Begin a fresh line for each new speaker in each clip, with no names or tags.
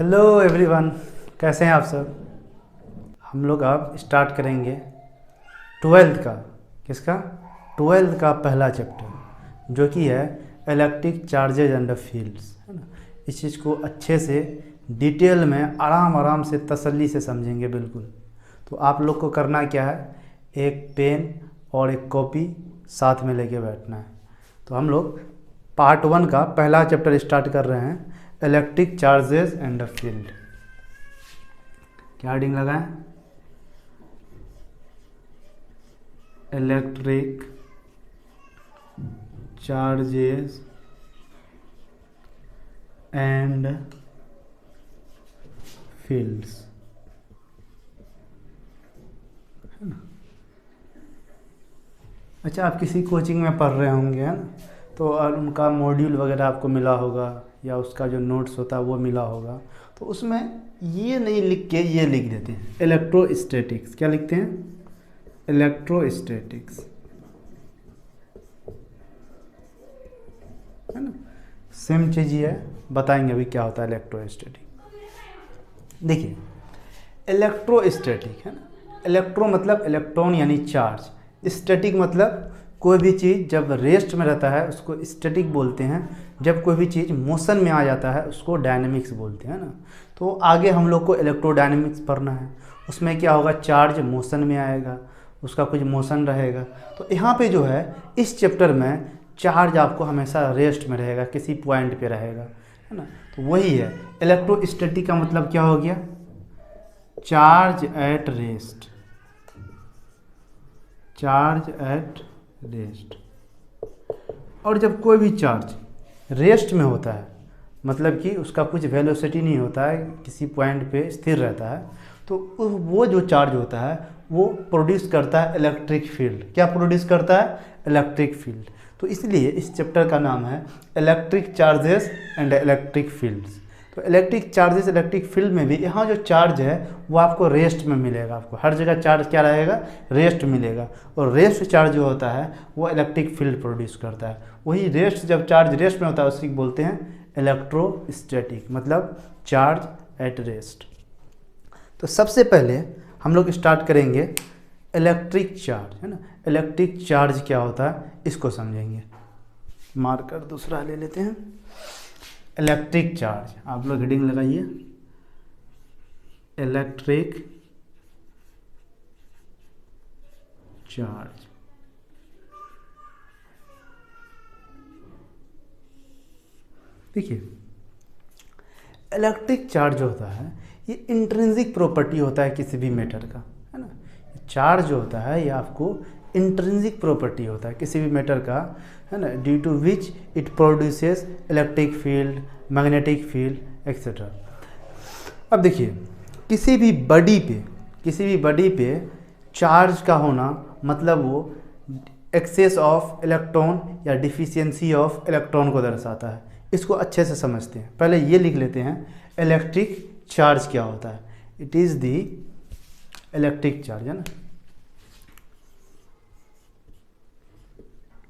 Hello everyone, कैसे हैं आप सब। हम लोग अब स्टार्ट करेंगे ट्वेल्थ का। किसका? ट्वेल्थ का पहला चैप्टर जो कि है इलेक्ट्रिक चार्जेज एंड फील्ड्स, है ना। इस चीज़ को अच्छे से डिटेल में आराम आराम से तसल्ली से समझेंगे बिल्कुल। तो आप लोग को करना क्या है, एक पेन और एक कॉपी साथ में लेके बैठना है। तो हम लोग पार्ट 1 का पहला चैप्टर स्टार्ट कर रहे हैं, इलेक्ट्रिक चार्जेस एंड फील्ड। क्या हेडिंग लगाएं? इलेक्ट्रिक चार्जेस एंड फील्ड्स, है ना। अच्छा, आप किसी कोचिंग में पढ़ रहे होंगे, है ना, तो और उनका मॉड्यूल वगैरह आपको मिला होगा या उसका जो नोट्स होता है वो मिला होगा। तो उसमें ये नहीं लिख के ये लिख देते हैं इलेक्ट्रोस्टैटिक्स। क्या लिखते हैं? इलेक्ट्रोस्टैटिक्स, है ना। सेम चीज़ ही है, बताएंगे अभी क्या होता है इलेक्ट्रोस्टैटिक। देखिए, इलेक्ट्रोस्टैटिक, है ना। इलेक्ट्रो मतलब इलेक्ट्रॉन यानी चार्ज, स्टैटिक मतलब कोई भी चीज़ जब रेस्ट में रहता है उसको स्टैटिक बोलते हैं, जब कोई भी चीज़ मोशन में आ जाता है उसको डायनेमिक्स बोलते हैं ना। तो आगे हम लोग को इलेक्ट्रोडायनेमिक्स पढ़ना है, उसमें क्या होगा, चार्ज मोशन में आएगा, उसका कुछ मोशन रहेगा। तो यहाँ पे जो है इस चैप्टर में चार्ज आपको हमेशा रेस्ट में रहेगा, किसी पॉइंट पे रहेगा, है ना। तो वही है इलेक्ट्रोस्टैटिक का मतलब क्या हो गया, charge at rest, charge at rest. और जब कोई भी चार्ज रेस्ट में होता है मतलब कि उसका कुछ वेलोसिटी नहीं होता है, किसी पॉइंट पे स्थिर रहता है, तो वो जो चार्ज होता है वो प्रोड्यूस करता है इलेक्ट्रिक फील्ड। क्या प्रोड्यूस करता है? Electric field. तो इसलिए इस चैप्टर का नाम है electric charges and electric fields. तो इलेक्ट्रिक चार्जेस इलेक्ट्रिक फील्ड में भी यहाँ जो चार्ज है वो आपको रेस्ट में मिलेगा। आपको हर जगह चार्ज क्या रहेगा? रेस्ट मिलेगा। और रेस्ट चार्ज जो होता है वो इलेक्ट्रिक फील्ड प्रोड्यूस करता है। वही रेस्ट, जब चार्ज रेस्ट में होता है उसी को बोलते हैं इलेक्ट्रोस्टैटिक, मतलब चार्ज एट रेस्ट। तो सबसे पहले हम लोग स्टार्ट करेंगे इलेक्ट्रिक चार्ज, है ना। इलेक्ट्रिक चार्ज क्या होता है इसको समझेंगे। मार्कर दूसरा ले लेते हैं। इलेक्ट्रिक चार्ज, आप लोग हेडिंग लगाइए, इलेक्ट्रिक चार्ज। देखिए, इलेक्ट्रिक चार्ज जो होता है ये इंट्रिंसिक प्रॉपर्टी होता है किसी भी मैटर का, है ना। चार्ज जो होता है ये आपको इंट्रिंसिक प्रॉपर्टी होता है किसी भी मैटर का, है ना, due to which it produces electric field, magnetic field etcetera. अब देखिए, किसी भी बॉडी पे चार्ज का होना मतलब वो एक्सेस ऑफ इलेक्ट्रॉन या डिफिशियंसी ऑफ इलेक्ट्रॉन को दर्शाता है। इसको अच्छे से समझते हैं। पहले ये लिख लेते हैं इलेक्ट्रिक चार्ज क्या होता है। It is the electric charge, है ना,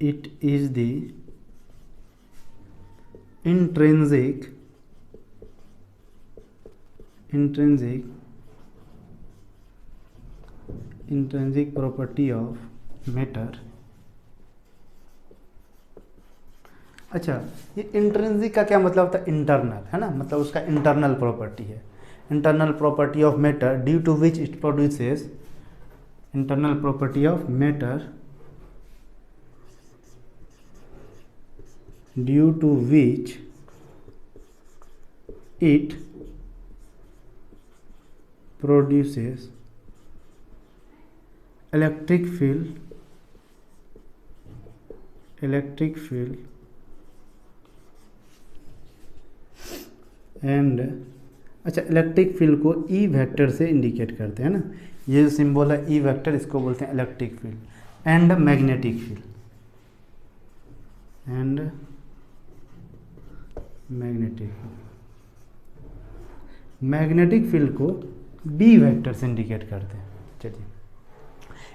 it is the intrinsic property of matter. अच्छा, ये इंट्रिंसिक का क्या मतलब होता है? इंटरनल, है ना, मतलब उसका इंटरनल प्रॉपर्टी है। Internal property of matter due to which it produces, internal property of matter due to which it produces electric field and, अच्छा, इलेक्ट्रिक फील्ड को ई वेक्टर से इंडिकेट करते हैं ना। ये जो सिंबल है ई वेक्टर, इसको बोलते हैं electric field. And magnetic field, magnetic field को बी वेक्टर से इंडिकेट करते हैं। चलिए,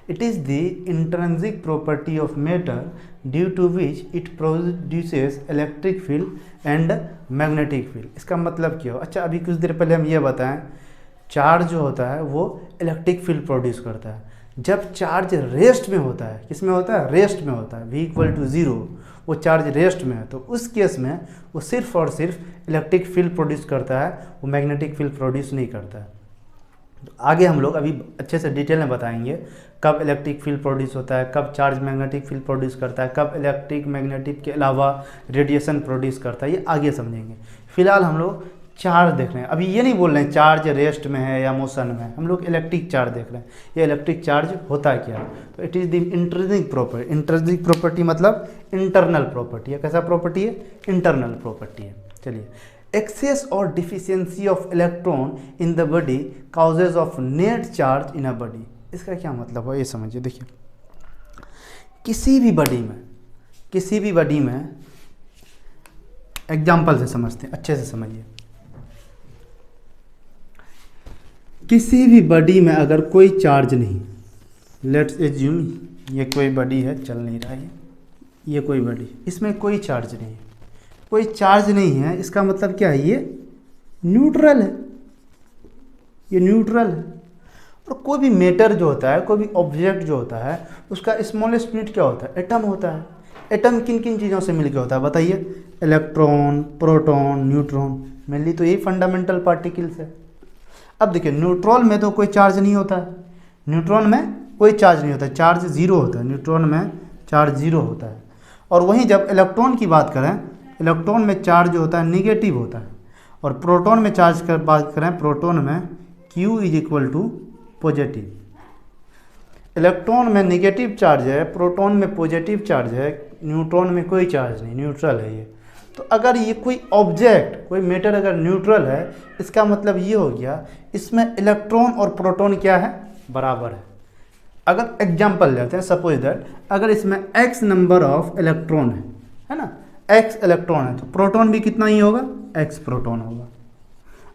it is the intrinsic property of matter due to which it produces electric field and magnetic field. इसका मतलब क्या हो? अच्छा, अभी कुछ देर पहले हम ये बताएं, चार्ज जो होता है वो इलेक्ट्रिक फील्ड प्रोड्यूस करता है। जब चार्ज रेस्ट में होता है, किस में होता है? रेस्ट में होता है, v=0, वो चार्ज रेस्ट में है, तो उस केस में वो सिर्फ और सिर्फ इलेक्ट्रिक फील्ड प्रोड्यूस करता है, वो मैग्नेटिक फील्ड प्रोड्यूस नहीं करता है। तो आगे हम लोग अभी अच्छे से डिटेल में बताएंगे कब इलेक्ट्रिक फील्ड प्रोड्यूस होता है, कब चार्ज मैग्नेटिक फील्ड प्रोड्यूस करता है, कब इलेक्ट्रिक मैग्नेटिक के अलावा रेडिएशन प्रोड्यूस करता है, ये आगे समझेंगे। फिलहाल हम लोग चार्ज देख रहे हैं। अभी ये नहीं बोल रहे हैं चार्ज रेस्ट में है या मोशन में है, हम लोग इलेक्ट्रिक चार्ज देख रहे हैं। ये इलेक्ट्रिक चार्ज होता है क्या? तो it is the intrinsic property. Intrinsic property मतलब इंटरनल प्रॉपर्टी है। कैसा प्रॉपर्टी है? इंटरनल प्रॉपर्टी है। चलिए, एक्सेस और deficiency of electron in the body causes of net charge in a body. इसका क्या मतलब है ये समझिए। देखिए, किसी भी बॉडी में एग्जाम्पल से समझते हैं, अच्छे से समझिए। किसी भी बॉडी में अगर कोई चार्ज नहीं, लेट्स एज्यूम ये कोई बॉडी है, चल नहीं रहा है, ये कोई बॉडी, इसमें कोई चार्ज नहीं है, कोई चार्ज नहीं है, इसका मतलब क्या है? ये न्यूट्रल है, ये न्यूट्रल है। और कोई भी मैटर जो होता है, कोई भी ऑब्जेक्ट जो होता है, उसका स्मॉलेस्ट यूनिट क्या होता है? एटम होता है। एटम किन किन चीज़ों से मिलकर होता है बताइए? इलेक्ट्रॉन, प्रोटॉन, न्यूट्रॉन, मेनली तो यही फंडामेंटल पार्टिकल्स है। अब देखिए, न्यूट्रॉन में तो कोई चार्ज नहीं होता है, न्यूट्रॉन में कोई चार्ज नहीं होता है, चार्ज जीरो होता है, न्यूट्रॉन में चार्ज जीरो होता है। और वहीं जब इलेक्ट्रॉन की बात करें, इलेक्ट्रॉन में चार्ज जो होता है निगेटिव होता है। और प्रोटॉन में चार्ज की बात करें, प्रोटॉन में Q = पॉजिटिव। इलेक्ट्रॉन में निगेटिव चार्ज है, प्रोटॉन में पॉजिटिव चार्ज है, न्यूट्रॉन में कोई चार्ज नहीं, न्यूट्रल है ये। तो अगर ये कोई ऑब्जेक्ट, कोई मैटर अगर न्यूट्रल है, इसका मतलब ये हो गया इसमें इलेक्ट्रॉन और प्रोटॉन क्या है? बराबर है। अगर एग्जांपल लेते हैं, सपोज दैट अगर इसमें x नंबर ऑफ इलेक्ट्रॉन है ना, x इलेक्ट्रॉन है, तो प्रोटॉन भी कितना ही होगा? x प्रोटॉन होगा।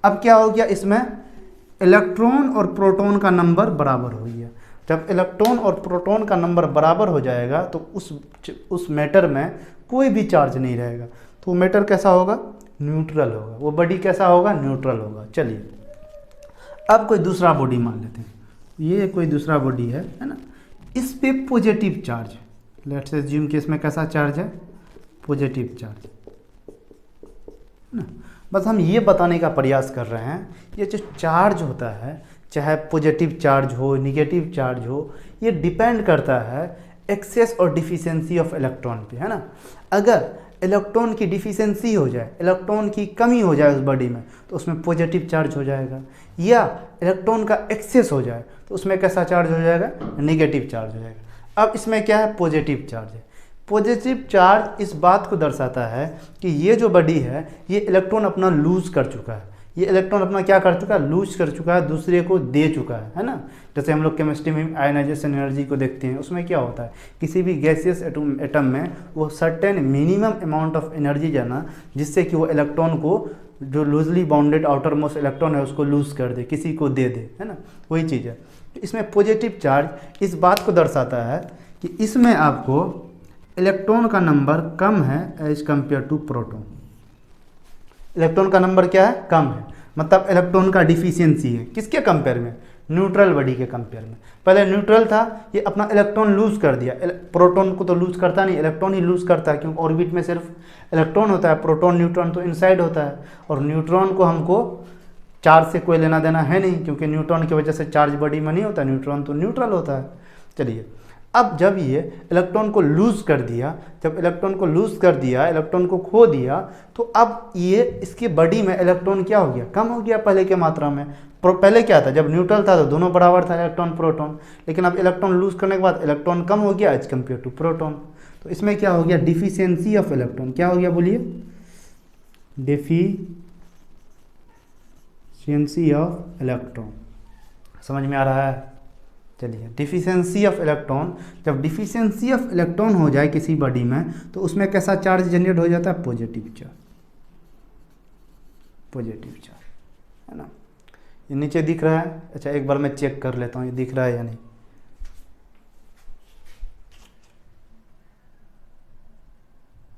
अब क्या हो गया? इसमें इलेक्ट्रॉन और प्रोटॉन का नंबर बराबर हो गया। जब इलेक्ट्रॉन और प्रोटॉन का नंबर बराबर हो जाएगा तो उस मैटर में कोई भी चार्ज नहीं रहेगा, तो मैटर कैसा होगा? न्यूट्रल होगा। वो बॉडी कैसा होगा? न्यूट्रल होगा। चलिए, अब कोई दूसरा बॉडी मान लेते हैं, ये कोई दूसरा बॉडी है ना, इस पे पॉजिटिव चार्ज, लेट्स अज्यूम कि इसमें कैसा चार्ज है? पॉजिटिव चार्ज ना। बस हम ये बताने का प्रयास कर रहे हैं, ये जो चार्ज होता है, चाहे पॉजिटिव चार्ज हो, निगेटिव चार्ज हो, ये डिपेंड करता है एक्सेस और डिफिशियंसी ऑफ इलेक्ट्रॉन पे, है ना। अगर इलेक्ट्रॉन की डिफिशियंसी हो जाए, इलेक्ट्रॉन की कमी हो जाए उस बॉडी में, तो उसमें पॉजिटिव चार्ज हो जाएगा। या इलेक्ट्रॉन का एक्सेस हो जाए तो उसमें कैसा चार्ज हो जाएगा? नेगेटिव चार्ज हो जाएगा। अब इसमें क्या है? पॉजिटिव चार्ज है। पॉजिटिव चार्ज इस बात को दर्शाता है कि ये जो बॉडी है, ये इलेक्ट्रॉन अपना लूज कर चुका है, ये इलेक्ट्रॉन अपना क्या कर चुका है? लूज कर चुका है, दूसरे को दे चुका है ना। जैसे हम लोग केमिस्ट्री में आयनाइजेशन एनर्जी को देखते हैं, उसमें क्या होता है? किसी भी गैसियस एटम में वो certain minimum amount of energy जाना, जिससे कि वो इलेक्ट्रॉन को, जो loosely bounded outer most electron है, उसको लूज कर दे, किसी को दे दे, है ना। वही चीज़ है। इसमें पॉजिटिव चार्ज इस बात को दर्शाता है कि इसमें आपको इलेक्ट्रॉन का नंबर कम है as compared to proton. Electron का नंबर क्या है? कम है, मतलब इलेक्ट्रॉन का डिफिशियंसी है। किसके कंपेयर में? न्यूट्रल बॉडी के कंपेयर में। पहले न्यूट्रल था, ये अपना इलेक्ट्रॉन लूज कर दिया। प्रोटॉन को तो लूज करता नहीं, इलेक्ट्रॉन ही लूज करता है, क्योंकि ऑर्बिट में सिर्फ इलेक्ट्रॉन होता है, प्रोटॉन न्यूट्रॉन तो इनसाइड होता है। और न्यूट्रॉन को हमको चार्ज से कोई लेना देना है नहीं, क्योंकि न्यूट्रॉन की वजह से चार्ज बॉडी में नहीं होता, न्यूट्रॉन तो न्यूट्रल होता है। चलिए, अब जब ये इलेक्ट्रॉन को लूज कर दिया, जब इलेक्ट्रॉन को लूज कर दिया, इलेक्ट्रॉन को खो दिया, तो अब ये इसकी बॉडी में इलेक्ट्रॉन क्या हो गया? कम हो गया पहले के मात्रा में। पहले क्या था? जब न्यूट्रल था तो दोनों बराबर था, इलेक्ट्रॉन प्रोटॉन। लेकिन अब इलेक्ट्रॉन लूज करने के बाद इलेक्ट्रॉन कम हो गया एज कम्पेयर टू प्रोटॉन। तो इसमें क्या हो गया? Deficiency of electron. क्या हो गया बोलिए? Deficiency of electron. समझ में आ रहा है? चलिए, डिफिशियंसी ऑफ इलेक्ट्रॉन, जब डिफिशियंसी ऑफ इलेक्ट्रॉन हो जाए किसी बॉडी में, तो उसमें कैसा चार्ज जनरेट हो जाता है? Positive charge. पॉजिटिव चार्ज, है ना। ये नीचे दिख रहा है? अच्छा, एक बार मैं चेक कर लेता हूँ ये दिख रहा है या नहीं।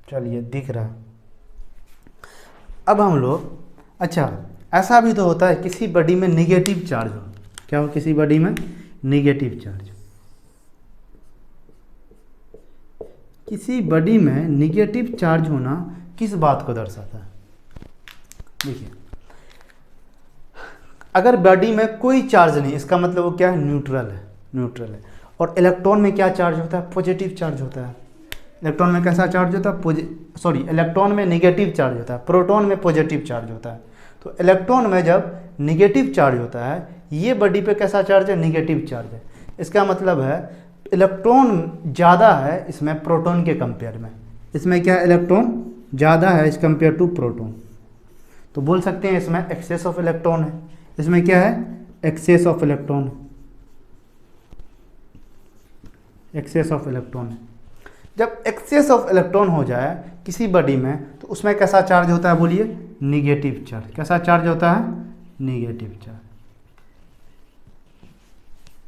चलिए दिख रहा है। अब हम लोग, अच्छा ऐसा भी तो होता है किसी बॉडी में निगेटिव चार्ज हो, क्या हो, किसी बॉडी में निगेटिव चार्ज, किसी बॉडी में निगेटिव चार्ज होना किस बात को दर्शाता है? देखिए, अगर बॉडी में कोई चार्ज नहीं, इसका मतलब वो क्या है, न्यूट्रल है, न्यूट्रल है। और इलेक्ट्रॉन में क्या चार्ज होता है, पॉजिटिव चार्ज होता है। इलेक्ट्रॉन में कैसा चार्ज होता है, इलेक्ट्रॉन में निगेटिव चार्ज होता है, प्रोटॉन में पॉजिटिव चार्ज होता है। तो इलेक्ट्रॉन में जब निगेटिव चार्ज होता है, ये बॉडी पे कैसा चार्ज है, निगेटिव चार्ज है। इसका मतलब है इलेक्ट्रॉन ज़्यादा है इसमें प्रोटॉन के कंपेयर में, इसमें क्या इलेक्ट्रॉन ज़्यादा है इस कंपेयर टू प्रोटॉन। तो बोल सकते हैं इसमें एक्सेस ऑफ इलेक्ट्रॉन है, इसमें क्या है, excess of electron, excess of electron है। जब एक्सेस ऑफ इलेक्ट्रॉन हो जाए किसी बॉडी में, तो उसमें कैसा चार्ज होता है, बोलिए, निगेटिव चार्ज। कैसा चार्ज होता है, निगेटिव चार्ज।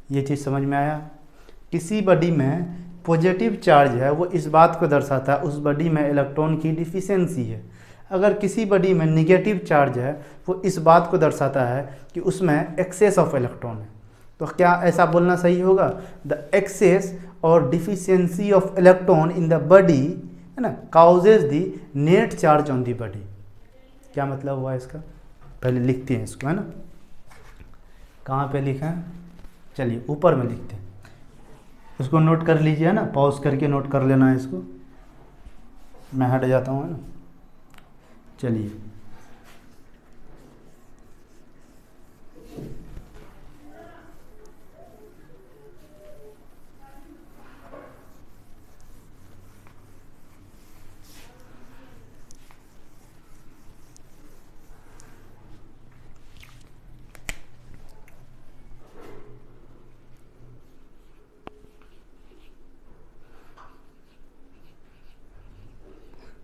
ये चीज़ समझ में आया? किसी बॉडी में पॉजिटिव चार्ज है वो इस बात को दर्शाता है उस बॉडी में इलेक्ट्रॉन की डिफिशियंसी है। अगर किसी बॉडी में निगेटिव चार्ज है वो इस बात को दर्शाता है कि उसमें एक्सेस ऑफ इलेक्ट्रॉन है। तो क्या ऐसा बोलना सही होगा, द एक्सेस और deficiency of electron in the body, है ना, causes the net charge on the body. क्या मतलब हुआ इसका, पहले लिखते हैं इसको, है ना, कहाँ पे लिखा है, चलिए ऊपर में लिखते हैं, इसको नोट कर लीजिए, है ना, पॉज करके नोट कर लेना है इसको, मैं हट जाता हूँ, है ना। चलिए,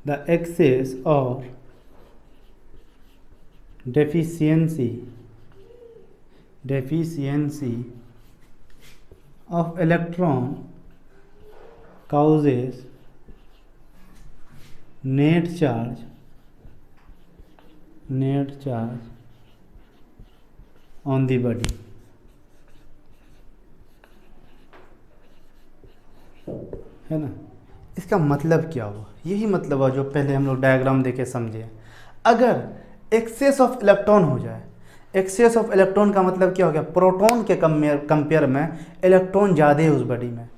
the excess or deficiency of electron causes net charge on the body। है ना, इसका मतलब क्या हुआ, यही मतलब है जो पहले हम लोग डायग्राम देके समझे। अगर एक्सेस ऑफ इलेक्ट्रॉन हो जाए, एक्सेस ऑफ इलेक्ट्रॉन का मतलब क्या हो गया, प्रोटॉन के कंपेयर में इलेक्ट्रॉन ज़्यादा है उस बॉडी में।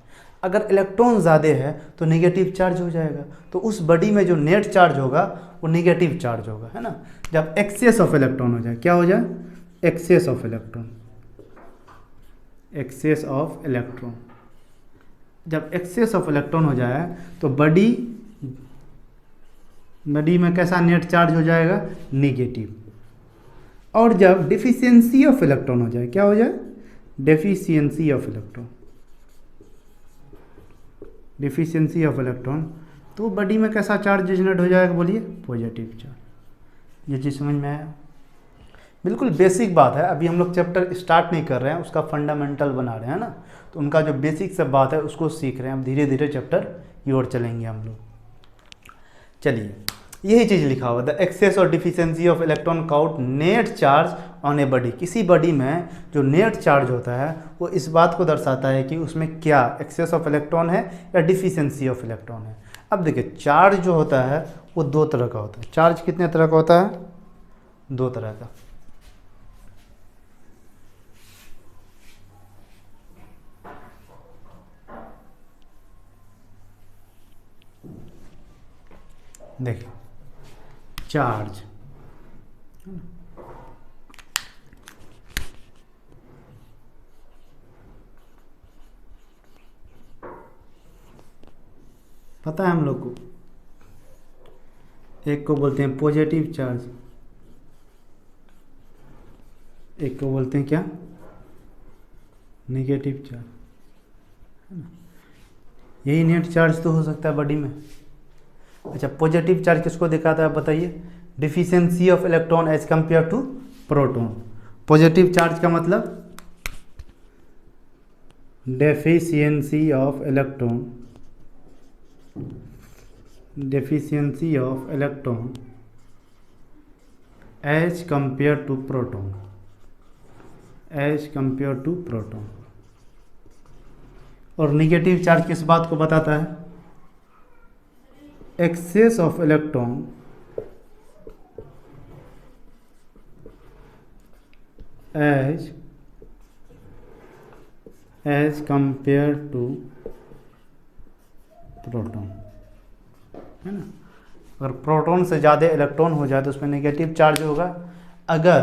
अगर इलेक्ट्रॉन ज़्यादा है तो नेगेटिव चार्ज हो जाएगा, तो उस बॉडी में जो नेट चार्ज होगा वो नेगेटिव चार्ज होगा, है ना। जब एक्सेस ऑफ इलेक्ट्रॉन हो जाए, क्या हो जाए, excess of electron, excess of electron. जब एक्सेस ऑफ इलेक्ट्रॉन हो जाए तो बॉडी में कैसा नेट चार्ज हो जाएगा, नेगेटिव। और जब डिफिशियंसी ऑफ इलेक्ट्रॉन हो जाए, क्या हो जाए, deficiency of electron, deficiency of electron, तो बॉडी में कैसा चार्ज जनरेट हो जाएगा, बोलिए, पॉजिटिव चार्ज। ये चीज़ समझ में आया? बिल्कुल बेसिक बात है, अभी हम लोग चैप्टर स्टार्ट नहीं कर रहे हैं, उसका फंडामेंटल बना रहे हैं ना, तो उनका जो बेसिक सब बात है उसको सीख रहे हैं। अब धीरे धीरे चैप्टर की ओर चलेंगे हम लोग। चलिए, यही चीज़ लिखा हुआ, द एक्सेस और deficiency of electron count net charge on a body. किसी बॉडी में जो नेट चार्ज होता है वो इस बात को दर्शाता है कि उसमें क्या एक्सेस ऑफ इलेक्ट्रॉन है या डिफिशियंसी ऑफ इलेक्ट्रॉन है। अब देखिए, चार्ज जो होता है वो दो तरह का होता है। चार्ज कितने तरह का होता है, दो तरह का। देखिए, चार्ज पता है हम लोग को, एक को बोलते हैं पॉजिटिव चार्ज, एक को बोलते हैं क्या, नेगेटिव चार्ज, है ना। यही नेट चार्ज तो हो सकता है बॉडी में। अच्छा, पॉजिटिव चार्ज किसको दिखाता है, बताइए, deficiency of electron as compared to proton. Positive charge का मतलब deficiency of electron deficiency of electron as compared to proton, as compared to proton। और निगेटिव चार्ज किस बात को बताता है? Excess of electron as compared to proton, है ना। अगर प्रोटॉन से ज़्यादा इलेक्ट्रॉन हो जाए तो उसमें नेगेटिव चार्ज होगा। अगर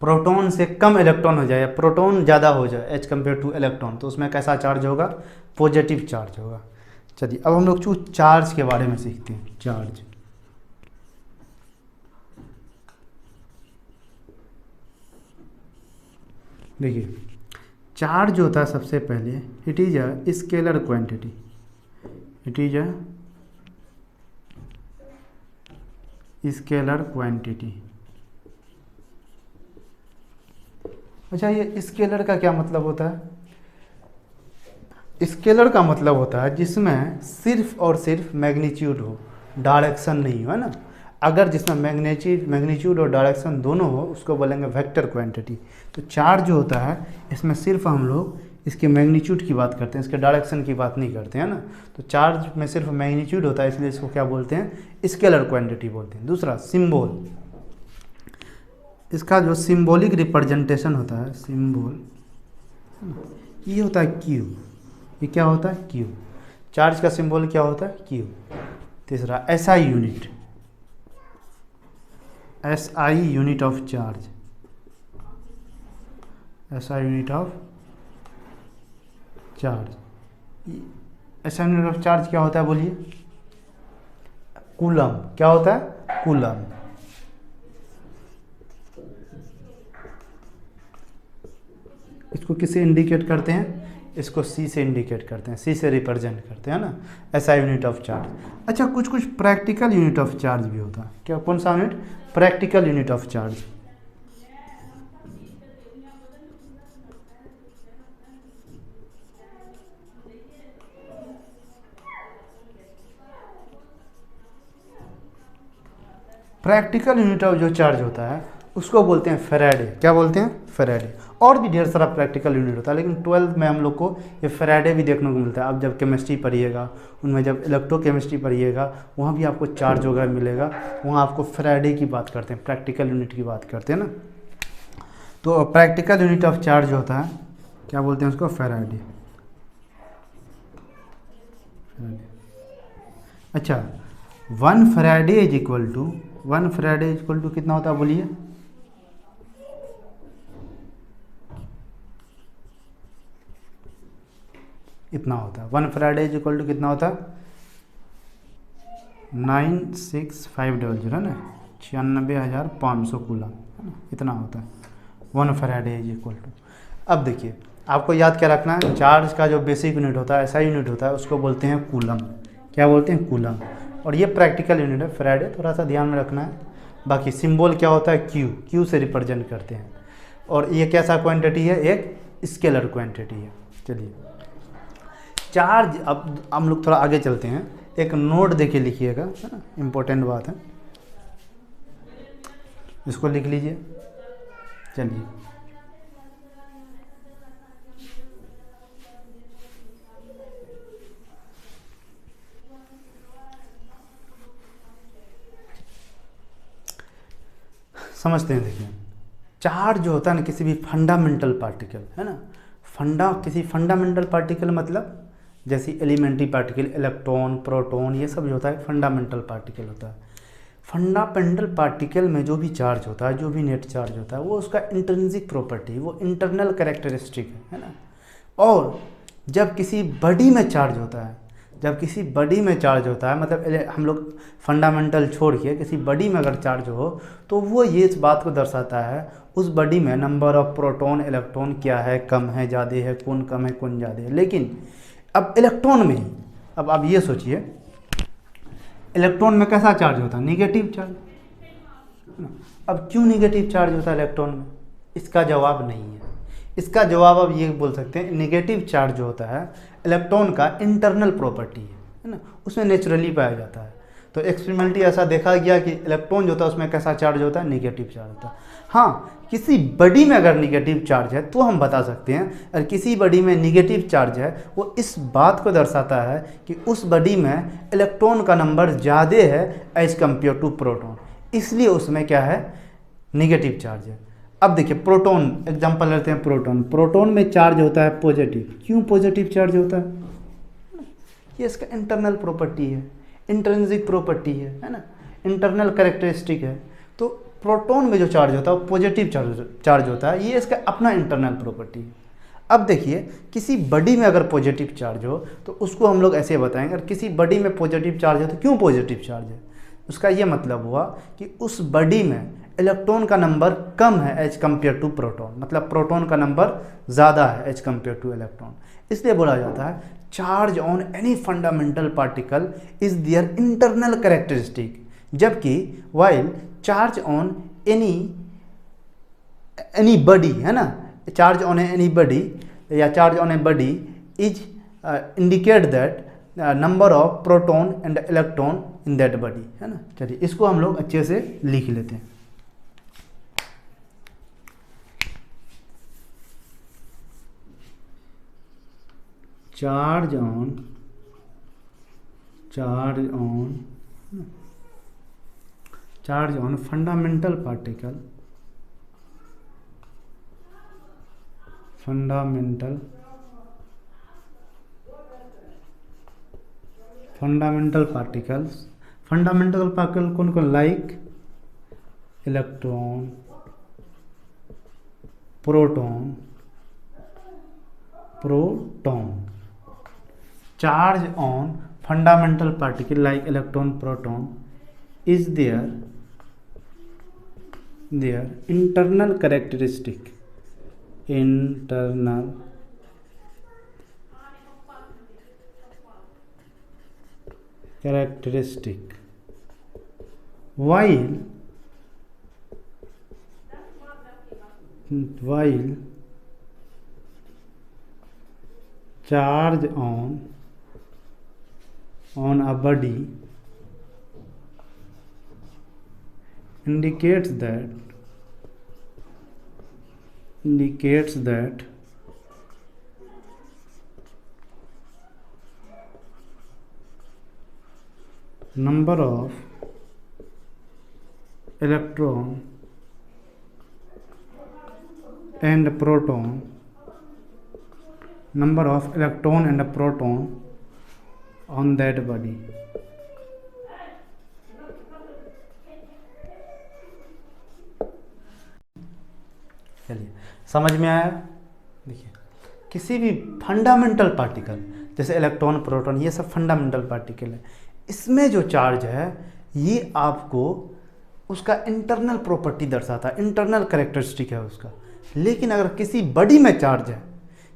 प्रोटॉन से कम इलेक्ट्रॉन हो जाए या प्रोटॉन ज़्यादा हो जाए एज कंपेयर टू इलेक्ट्रॉन, तो उसमें कैसा चार्ज होगा? पॉजिटिव चार्ज होगा। चलिए अब हम लोग चार्ज के बारे में सीखते हैं। चार्ज, देखिए चार्ज होता है सबसे पहले, it is a scalar quantity, it is a scalar quantity. अच्छा, ये स्केलर का क्या मतलब होता है? स्केलर का मतलब होता है जिसमें सिर्फ और सिर्फ मैग्नीट्यूड हो, डायरेक्शन नहीं हो, है ना। अगर जिसमें मैग्नीट्यूड और डायरेक्शन दोनों हो उसको बोलेंगे वेक्टर क्वांटिटी। तो चार्ज जो होता है इसमें सिर्फ हम लोग इसके मैग्नीट्यूड की बात करते हैं, इसके डायरेक्शन की बात नहीं करते हैं ना। तो चार्ज में सिर्फ मैग्नीट्यूड होता है, इसलिए इसको क्या बोलते हैं? स्केलर क्वांटिटी बोलते हैं। दूसरा सिंबल, इसका जो सिंबॉलिक रिप्रेजेंटेशन होता है, सिंबल, ये होता है क्यू। ये क्या होता है? क्यू। चार्ज का सिंबल क्या होता है? क्यू। तीसरा SI unit, SI unit of charge, SI unit of charge. SI unit of charge क्या होता है बोलिए? कूलम। क्या होता है? कूलम। इसको किससे इंडिकेट करते हैं? इसको सी से इंडिकेट करते हैं, सी से रिप्रेजेंट करते हैं ना, ऐसा यूनिट ऑफ चार्ज। अच्छा, कुछ कुछ प्रैक्टिकल यूनिट ऑफ चार्ज भी होता है। क्या, कौन सा unit? Practical unit of charge. Practical unit of जो चार्ज होता है उसको बोलते हैं फेराडे। क्या बोलते हैं? फेराडे। और भी ढेर सारा प्रैक्टिकल यूनिट होता है, लेकिन 12th में हम लोग को ये फेराडे भी देखने को मिलता है। आप जब केमिस्ट्री पढ़िएगा, उनमें जब इलेक्ट्रोकेमिस्ट्री पढ़िएगा, वहाँ भी आपको चार्ज वगैरह मिलेगा। वहाँ आपको फेराडे की बात करते हैं, प्रैक्टिकल यूनिट की बात करते हैं ना। तो प्रैक्टिकल यूनिट ऑफ चार्ज होता है, क्या बोलते हैं उसको? फेराडे। अच्छा, 1 Faraday is equal to, 1 Faraday is equal to कितना होता है बोलिए? इतना होता है। 1 फेराडे इज इक्वल टू कितना होता है? 96500, है ना, 96,500 कूलम, है ना, इतना होता है 1 फेराडे इज इक्वल टू। अब देखिए, आपको याद क्या रखना है? चार्ज का जो बेसिक यूनिट होता है, ऐसा यूनिट होता है, उसको बोलते हैं कूलम। क्या बोलते हैं? कूलम। और ये प्रैक्टिकल यूनिट है फेराडे, थोड़ा सा ध्यान में रखना है। बाकी सिंबल क्या होता है? क्यू, क्यू से रिप्रेजेंट करते हैं। और ये कैसा क्वांटिटी है? एक स्केलर क्वांटिटी है। चलिए, चार्ज, अब हम लोग थोड़ा आगे चलते हैं। एक नोट देके लिखिएगा, है ना, इम्पोर्टेंट बात है, इसको लिख लीजिए। चलिए, समझते हैं। देखिए, चार्ज जो होता है ना, किसी भी फंडामेंटल पार्टिकल, है ना, किसी फंडामेंटल पार्टिकल मतलब जैसे एलिमेंट्री पार्टिकल, इलेक्ट्रॉन, प्रोटॉन, ये सब जो होता है फंडामेंटल पार्टिकल होता है। फंडामेंटल पार्टिकल में जो भी चार्ज होता है, जो भी नेट चार्ज होता है, वो उसका इंट्रिंसिक प्रॉपर्टी, वो इंटरनल कैरेक्टरिस्टिक है ना। और जब किसी बॉडी में चार्ज होता है, जब किसी बॉडी में चार्ज होता है, मतलब हम लोग फंडामेंटल छोड़ के किसी बॉडी में अगर चार्ज हो, तो वो ये इस बात को दर्शाता है उस बॉडी में नंबर ऑफ प्रोटॉन, इलेक्ट्रॉन क्या है, कम है, ज़्यादा है, कौन कम है, कौन ज़्यादा है। लेकिन अब इलेक्ट्रॉन में ही, अब आप ये सोचिए, इलेक्ट्रॉन में कैसा चार्ज होता है? Negative charge. अब क्यों निगेटिव चार्ज होता है इलेक्ट्रॉन में? इसका जवाब नहीं है। इसका जवाब अब ये बोल सकते हैं, निगेटिव चार्ज जो होता है इलेक्ट्रॉन का इंटरनल प्रॉपर्टी है। है ना, उसमें नेचुरली पाया जाता है। तो एक्सपेरिमेंटली ऐसा देखा गया कि इलेक्ट्रॉन जो होता है उसमें कैसा चार्ज होता है, निगेटिव चार्ज होता है। हाँ, किसी बॉडी में अगर निगेटिव चार्ज है तो हम बता सकते हैं, अगर किसी बॉडी में निगेटिव चार्ज है वो इस बात को दर्शाता है कि उस बॉडी में इलेक्ट्रॉन का नंबर ज़्यादा है एज कम्पेयर टू प्रोटॉन, इसलिए उसमें क्या है, निगेटिव चार्ज है। अब देखिए प्रोटॉन, एग्जांपल लेते हैं प्रोटॉन। प्रोटॉन में चार्ज होता है पॉजिटिव। क्यों पॉजिटिव चार्ज होता है? ये इसका इंटरनल प्रॉपर्टी है, इंट्रिंसिक प्रॉपर्टी है ना, इंटरनल कैरेक्टरिस्टिक है। तो प्रोटॉन में जो चार्ज होता है वो पॉजिटिव चार्ज होता है, ये इसका अपना इंटरनल प्रॉपर्टी है। अब देखिए किसी बॉडी में अगर पॉजिटिव चार्ज हो तो उसको हम लोग ऐसे बताएंगे, अगर किसी बॉडी में पॉजिटिव चार्ज है तो क्यों पॉजिटिव चार्ज है, उसका ये मतलब हुआ कि उस बॉडी में इलेक्ट्रॉन का नंबर कम है एज कम्पेयर टू प्रोटॉन, मतलब प्रोटॉन का नंबर ज़्यादा है एज कम्पेयर टू इलेक्ट्रॉन। इसलिए बोला जाता है charge on any fundamental particle is their internal characteristic, जबकि while charge on any body, है ना, चार्ज ऑन एनी बॉडी या charge on a body is indicate that number of proton and electron in that body, है ना। चलिए इसको हम लोग अच्छे से लिख लेते हैं। Charge on fundamental particle, fundamental particles, fundamental particle कौन कौन, like electron, proton, charge on fundamental particle like electron, proton is their internal characteristic, while charge on a body indicates that number of electron and proton on that body. चलिए समझ में आया। देखिए किसी भी fundamental particle जैसे electron, proton, ये सब फंडामेंटल पार्टिकल है, इसमें जो चार्ज है ये आपको उसका इंटरनल प्रॉपर्टी दर्शाता है, इंटरनल कैरेक्टरिस्टिक है उसका। लेकिन अगर किसी बॉडी में चार्ज है,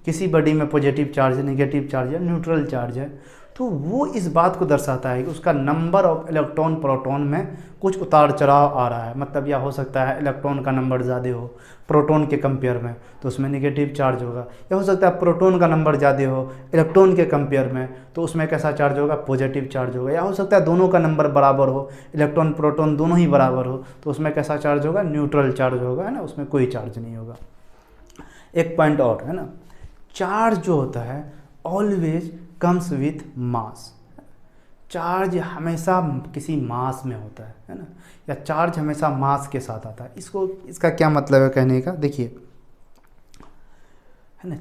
किसी बॉडी में पॉजिटिव चार्ज है, नेगेटिव चार्ज है, न्यूट्रल चार्ज है, तो वो इस बात को दर्शाता है कि उसका नंबर ऑफ इलेक्ट्रॉन प्रोटॉन में कुछ उतार चढ़ाव आ रहा है। मतलब या हो सकता है इलेक्ट्रॉन का नंबर ज़्यादा हो प्रोटॉन के कंपेयर में तो उसमें नेगेटिव चार्ज होगा, या हो सकता है प्रोटॉन का नंबर ज़्यादा हो इलेक्ट्रॉन के कंपेयर में तो उसमें कैसा चार्ज होगा, पॉजिटिव चार्ज होगा, या हो सकता है दोनों का नंबर बराबर हो, इलेक्ट्रॉन प्रोटॉन दोनों ही बराबर हो तो उसमें कैसा चार्ज होगा, न्यूट्रल चार्ज होगा, है ना, उसमें कोई चार्ज नहीं होगा। एक पॉइंट और है ना, चार्ज जो होता है always comes with mass, charge हमेशा किसी मास में होता है ना, या चार्ज हमेशा मास के साथ आता है। इसका क्या मतलब है कहने का, देखिए है ना,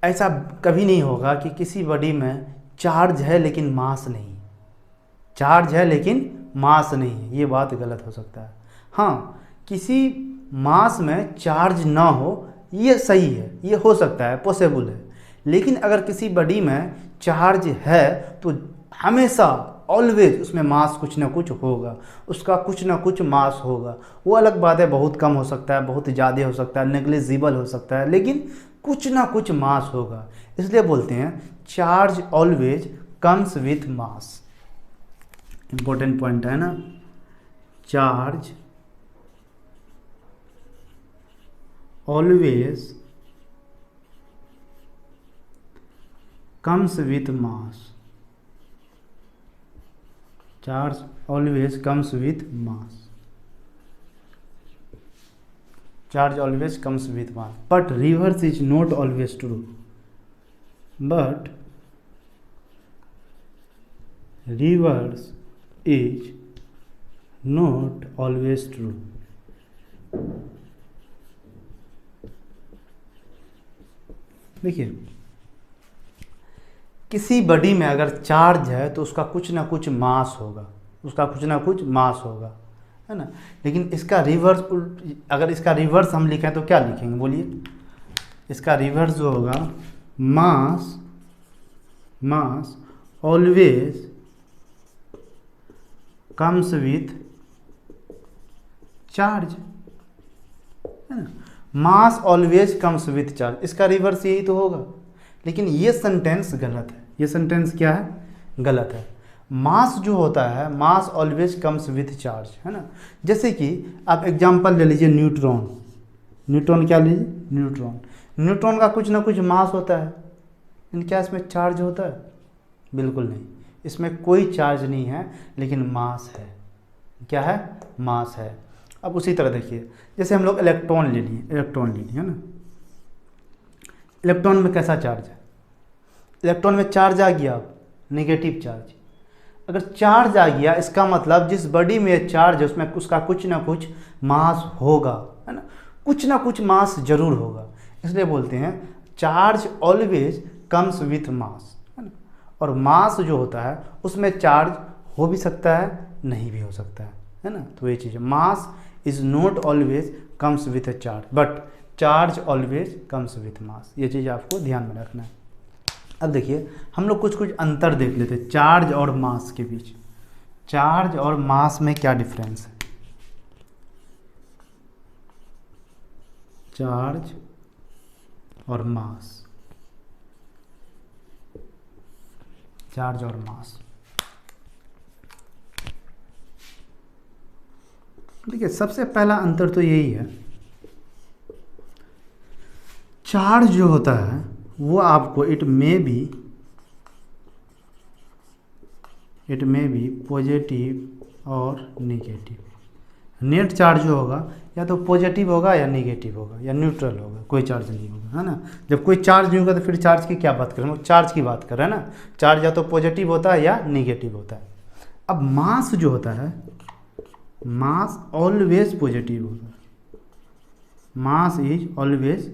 ऐसा कभी नहीं होगा कि किसी बॉडी में चार्ज है लेकिन मास नहीं, चार्ज है लेकिन मास नहीं है, ये बात गलत हो सकता है। हाँ, किसी मास में चार्ज ना हो ये सही है, ये हो सकता है, पॉसिबल है। लेकिन अगर किसी बॉडी में चार्ज है तो हमेशा ऑलवेज उसमें मास कुछ ना कुछ होगा, उसका कुछ ना कुछ मास होगा। वो अलग बात है, बहुत कम हो सकता है, बहुत ज़्यादा हो सकता है, नेग्लिजिबल हो सकता है, लेकिन कुछ ना कुछ मास होगा। इसलिए बोलते हैं charge always comes with mass. Important point है ना, charge always comes with mass, charge always comes with mass, charge always comes with mass, but reverse is not always true, but reverse is not always true. देखिए, किसी body में अगर charge है तो उसका कुछ ना कुछ मास होगा, उसका कुछ ना कुछ मास होगा, है ना। लेकिन इसका रिवर्स, अगर इसका रिवर्स हम लिखें तो क्या लिखेंगे बोलिए? इसका रिवर्स जो होगा, मास मास ऑलवेज कम्स विथ चार्ज, है ना। मास ऑलवेज कम्स विथ चार्ज, इसका रिवर्स यही तो होगा। लेकिन ये सेंटेंस गलत है। ये सेंटेंस क्या है? गलत है। मास जो होता है, मास ऑलवेज कम्स विथ चार्ज, है ना। जैसे कि आप एग्जांपल ले लीजिए न्यूट्रॉन। न्यूट्रॉन क्या लीजिए? न्यूट्रॉन। न्यूट्रॉन का कुछ ना कुछ मास होता है, लेकिन क्या इसमें चार्ज होता है? बिल्कुल नहीं, इसमें कोई चार्ज नहीं है, लेकिन मास है। क्या है? मास है। अब उसी तरह देखिए, जैसे हम लोग इलेक्ट्रॉन ले लिए, है ना। इलेक्ट्रॉन में कैसा चार्ज है? इलेक्ट्रॉन में चार्ज आ गया, नेगेटिव चार्ज। अगर चार्ज आ गया, इसका मतलब जिस बॉडी में चार्ज है उसमें उसका कुछ ना कुछ मास होगा, है ना। कुछ ना कुछ मास जरूर होगा, इसलिए बोलते हैं charge always comes with mass, है ना। और मास जो होता है उसमें चार्ज हो भी सकता है, नहीं भी हो सकता है ना। तो ये चीज़ है, mass is not always comes with a charge, but charge always comes with mass. ये चीज़ आपको ध्यान में रखना है। अब देखिए, हम लोग कुछ कुछ अंतर देख लेते हैं चार्ज और मास के बीच। चार्ज और मास में क्या डिफरेंस है? चार्ज और मास, चार्ज और मास। देखिए, सबसे पहला अंतर तो यही है, चार्ज जो होता है वो आपको इट मे बी पॉजिटिव और नेगेटिव। नेट चार्ज जो होगा या तो पॉजिटिव होगा या नेगेटिव होगा या न्यूट्रल होगा, कोई चार्ज नहीं होगा, है ना। जब कोई चार्ज नहीं होगा तो फिर चार्ज की क्या बात करें? हम लोग चार्ज की बात कर रहे हैं ना। चार्ज या तो पॉजिटिव होता है या नेगेटिव होता है। अब मास जो होता है, मास ऑलवेज पॉजिटिव होगा, मास इज ऑलवेज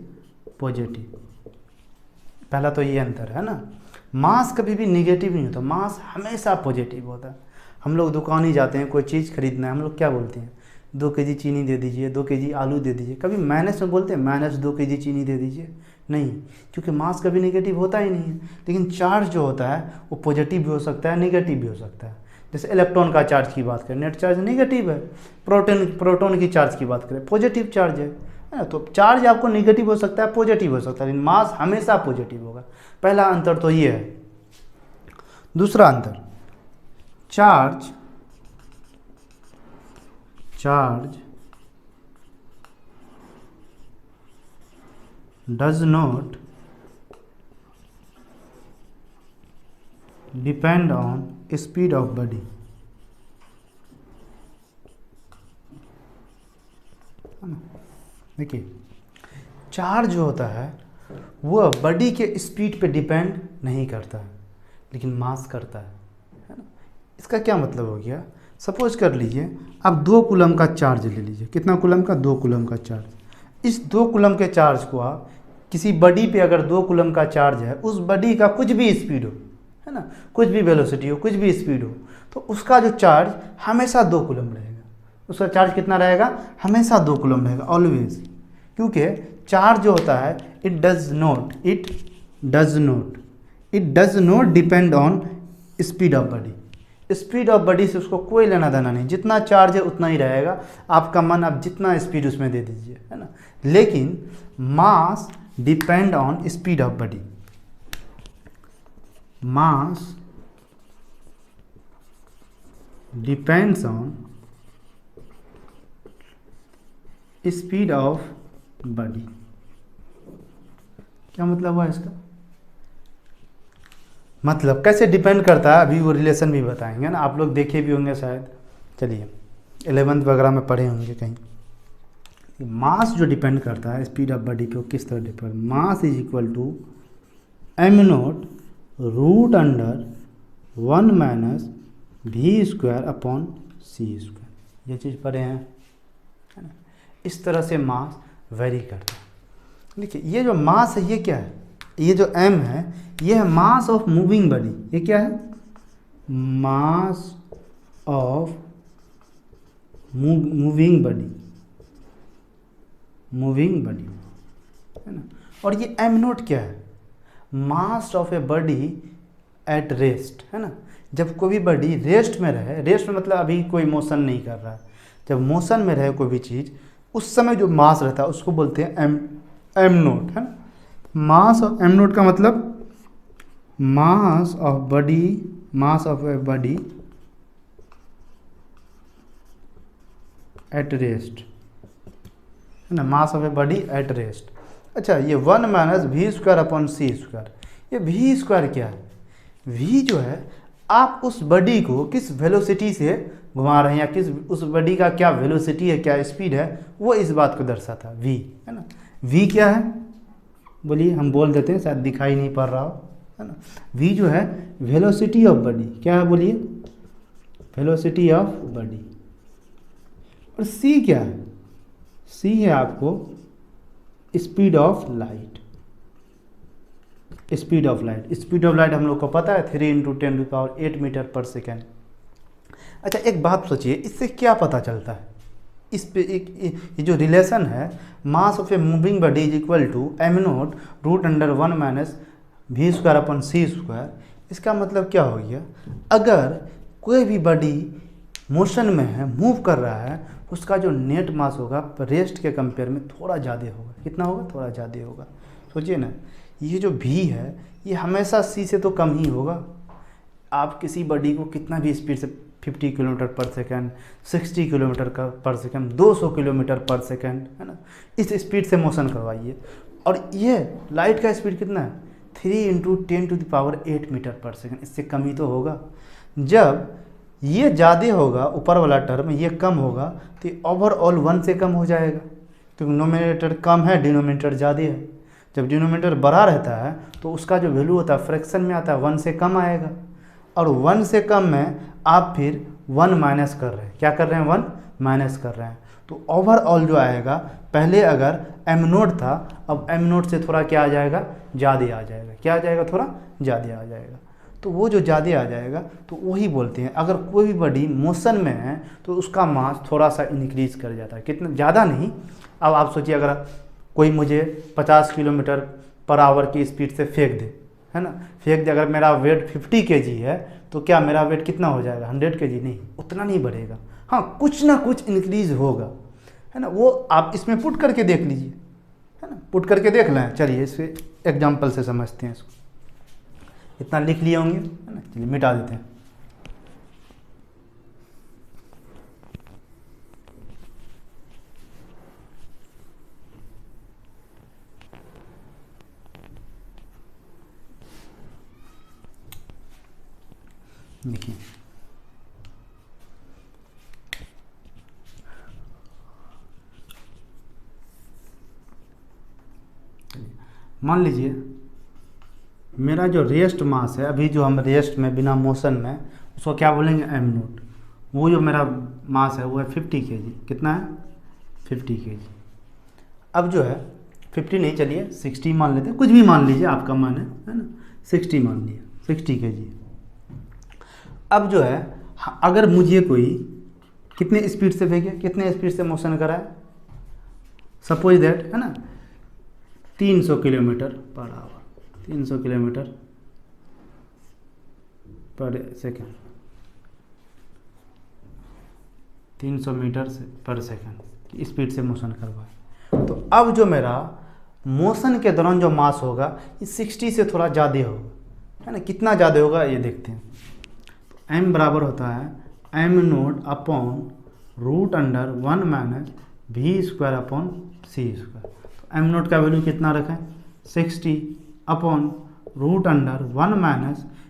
पॉजिटिव। पहला तो ये अंतर है ना। मास कभी भी निगेटिव नहीं होता, मास हमेशा पॉजिटिव होता है। हम लोग दुकान ही जाते हैं, कोई चीज़ खरीदना है, हम लोग क्या बोलते हैं? 2 केजी चीनी दे दीजिए, 2 केजी आलू दे दीजिए। कभी माइनस में बोलते हैं माइनस 2 केजी चीनी दे दीजिए? नहीं, क्योंकि मास कभी नेगेटिव होता ही नहीं है। लेकिन चार्ज जो होता है वो पॉजिटिव भी हो सकता है, नेगेटिव भी हो सकता है। जैसे इलेक्ट्रॉन का चार्ज की बात करें, नेट चार्ज नेगेटिव है। प्रोटॉन की चार्ज की बात करें, पॉजिटिव चार्ज है ना। तो चार्ज आपको नेगेटिव हो सकता है, पॉजिटिव हो सकता है, लेकिन मास हमेशा पॉजिटिव होगा। पहला अंतर तो ये है। दूसरा अंतर, charge does not depend on speed of body. देखिए, चार्ज जो होता है वो बॉडी के स्पीड पे डिपेंड नहीं करता है, लेकिन मास करता है ना। इसका क्या मतलब हो गया? सपोज कर लीजिए आप 2 कूलम का चार्ज ले लीजिए। कितना कूलम का? 2 कूलम का चार्ज। इस 2 कूलम के चार्ज को आप किसी बॉडी पे, अगर 2 कूलम का चार्ज है, उस बॉडी का कुछ भी स्पीड हो, है ना, कुछ भी वेलोसिटी हो, कुछ भी स्पीड हो, तो उसका जो चार्ज हमेशा 2 कूलम रहेगा। उसका चार्ज कितना रहेगा? हमेशा 2 कूलम रहेगा, ऑलवेज। क्योंकि चार्ज जो होता है it does not depend on speed of body. Speed of body से उसको कोई लेना देना नहीं, जितना चार्ज है उतना ही रहेगा। आपका मन, आप जितना स्पीड उसमें दे दीजिए, है ना। लेकिन mass depend on speed of body. Mass depends on speed of body. क्या मतलब हुआ इसका? मतलब कैसे डिपेंड करता है, अभी वो रिलेशन भी बताएंगे ना, आप लोग देखे भी होंगे शायद। चलिए 11th वगैरह में पढ़े होंगे कहीं। मास जो डिपेंड करता है स्पीड ऑफ बॉडी पे, किस तरह depend, mass is equal to M naught root under 1 minus V square upon C square. ये चीज़ पढ़े हैं, है ना। इस तरह से मास वेरी करता है। देखिए ये जो मास है ये क्या है, ये जो m है ये है मास ऑफ मूविंग बॉडी। ये क्या है, mass of moving body, moving body, है ना। और ये m नोट क्या है, mass of a body at rest, है ना। जब कोई भी बॉडी रेस्ट में रहे, रेस्ट में मतलब अभी कोई मोशन नहीं कर रहा है, जब मोशन में रहे कोई भी चीज़, उस समय जो मास रहता है उसको बोलते हैं एम नोट, है ना। मास ऑफ एम नोट का मतलब mass of body, mass of a body at rest, है ना, mass of a body at rest. अच्छा ये 1 minus V square upon C square, ये वी स्क्वायर क्या है, वी जो है आप उस बॉडी को किस वेलोसिटी से घुमा रहे हैं, या किस उस बॉडी का क्या वेलोसिटी है, क्या स्पीड है, वो इस बात को दर्शाता है, वी, है ना। वी क्या है बोलिए, हम बोल देते हैं, शायद दिखाई नहीं पड़ रहा हो, है ना। वी जो है वेलोसिटी ऑफ बॉडी, क्या है बोलिए, वेलोसिटी ऑफ बॉडी। और सी क्या है, सी है आपको speed of light, speed of light. Speed of light हम लोग को पता है 3 × 10⁸ मीटर पर सेकेंड। अच्छा एक बात सोचिए, इससे क्या पता चलता है, इस पे एक ये जो रिलेशन है, mass of a moving body is equal to M naught root under 1 minus V square upon C square. इसका मतलब क्या हो गया, अगर कोई भी बॉडी मोशन में है, मूव कर रहा है, उसका जो नेट मास होगा रेस्ट के कंपेयर में थोड़ा ज़्यादा होगा। कितना होगा, थोड़ा ज़्यादा होगा। सोचिए ना, ये जो भी है ये हमेशा सी से तो कम ही होगा। आप किसी बॉडी को कितना भी स्पीड से 50 किलोमीटर पर सेकेंड, 60 किलोमीटर पर सेकेंड, 200 किलोमीटर पर सेकेंड, है ना, इस स्पीड से मोशन करवाइए। और ये लाइट का स्पीड कितना है, 3 × 10⁸ मीटर पर सेकेंड, इससे कम ही तो होगा। जब ये ज़्यादा होगा, ऊपर वाला टर्म ये कम होगा, तो ओवरऑल 1 से कम हो जाएगा, क्योंकि नोमिनेटर कम है, डिनोमिनेटर ज़्यादा है। जब डिनोमिनेटर बड़ा रहता है तो उसका जो वैल्यू होता है फ्रैक्शन में आता है, 1 से कम आएगा। और 1 से कम में आप फिर 1 माइनस कर रहे हैं, क्या कर रहे हैं, 1 माइनस कर रहे हैं। तो ओवरऑल जो आएगा, पहले अगर एम नोट था, अब एम नोट से थोड़ा क्या आ जाएगा, ज़्यादा आ जाएगा। क्या आ जाएगा, थोड़ा ज़्यादा आ जाएगा। तो वो जो ज़्यादा आ जाएगा तो वही बोलते हैं, अगर कोई भी बॉडी मोशन में है तो उसका मास थोड़ा सा इंक्रीज कर जाता है, कितना, ज़्यादा नहीं। अब आप सोचिए, अगर कोई मुझे 50 किलोमीटर पर आवर की स्पीड से फेंक दे, है ना, फेंक दे, अगर मेरा वेट 50 kg है तो क्या मेरा वेट कितना हो जाएगा, 100 kg? नहीं, उतना नहीं बढ़ेगा। हाँ, कुछ ना कुछ इंक्रीज होगा, है ना। वो आप इसमें पुट करके देख लीजिए, है ना, पुट करके देख लें। चलिए इसे एग्जाम्पल से समझते हैं इसको। इतना लिख लिए होंगे, है ना, चलिए मिटा देते हैं। देखिए मान लीजिए मेरा जो रेस्ट मास है, अभी जो हम रेस्ट में बिना मोशन में, उसको क्या बोलेंगे, एम नोट। वो जो मेरा मास है वो है 50 kg। कितना है, 50 kg। अब जो है 50 नहीं, चलिए 60 मान लेते हैं, कुछ भी मान लीजिए, आपका मन है ना, 60 मान लिया, 60 kg। अब जो है अगर मुझे कोई कितने स्पीड से फेंके, कितने स्पीड से मोशन कराए, सपोज दैट, है ना, 300 किलोमीटर पर आवर, 300 किलोमीटर पर सेकेंड, 300 मीटर पर सेकेंड की स्पीड से मोशन करवाए। तो अब जो मेरा मोशन के दौरान जो मास होगा ये 60 से थोड़ा ज़्यादा होगा, है ना। कितना ज़्यादा होगा ये देखते हैं। तो m बराबर होता है M naught upon root under 1 minus V square upon C square. तो एम नोट का वैल्यू कितना रखें, 60 अपॉन रूट अंडर 1 माइनस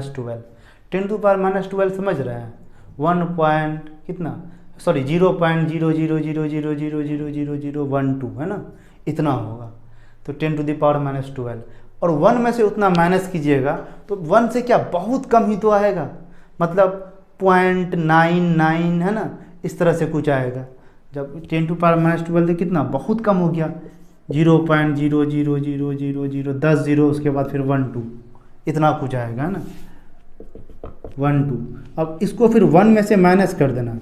-12, 10⁻12 समझ रहे हैं, 1 पॉइंट कितना, सॉरी 0.0000000012 है ना, इतना होगा। तो 10⁻12 और 1 में से उतना माइनस कीजिएगा तो 1 से क्या बहुत कम ही तो आएगा, मतलब 0.99 है ना, इस तरह से कुछ आएगा। जब 10⁻12 तो कितना बहुत कम हो गया, 0.000000 10 जीरो, उसके बाद फिर 1 2, इतना कुछ आएगा है ना, 1 2। अब इसको फिर 1 में से माइनस कर देना,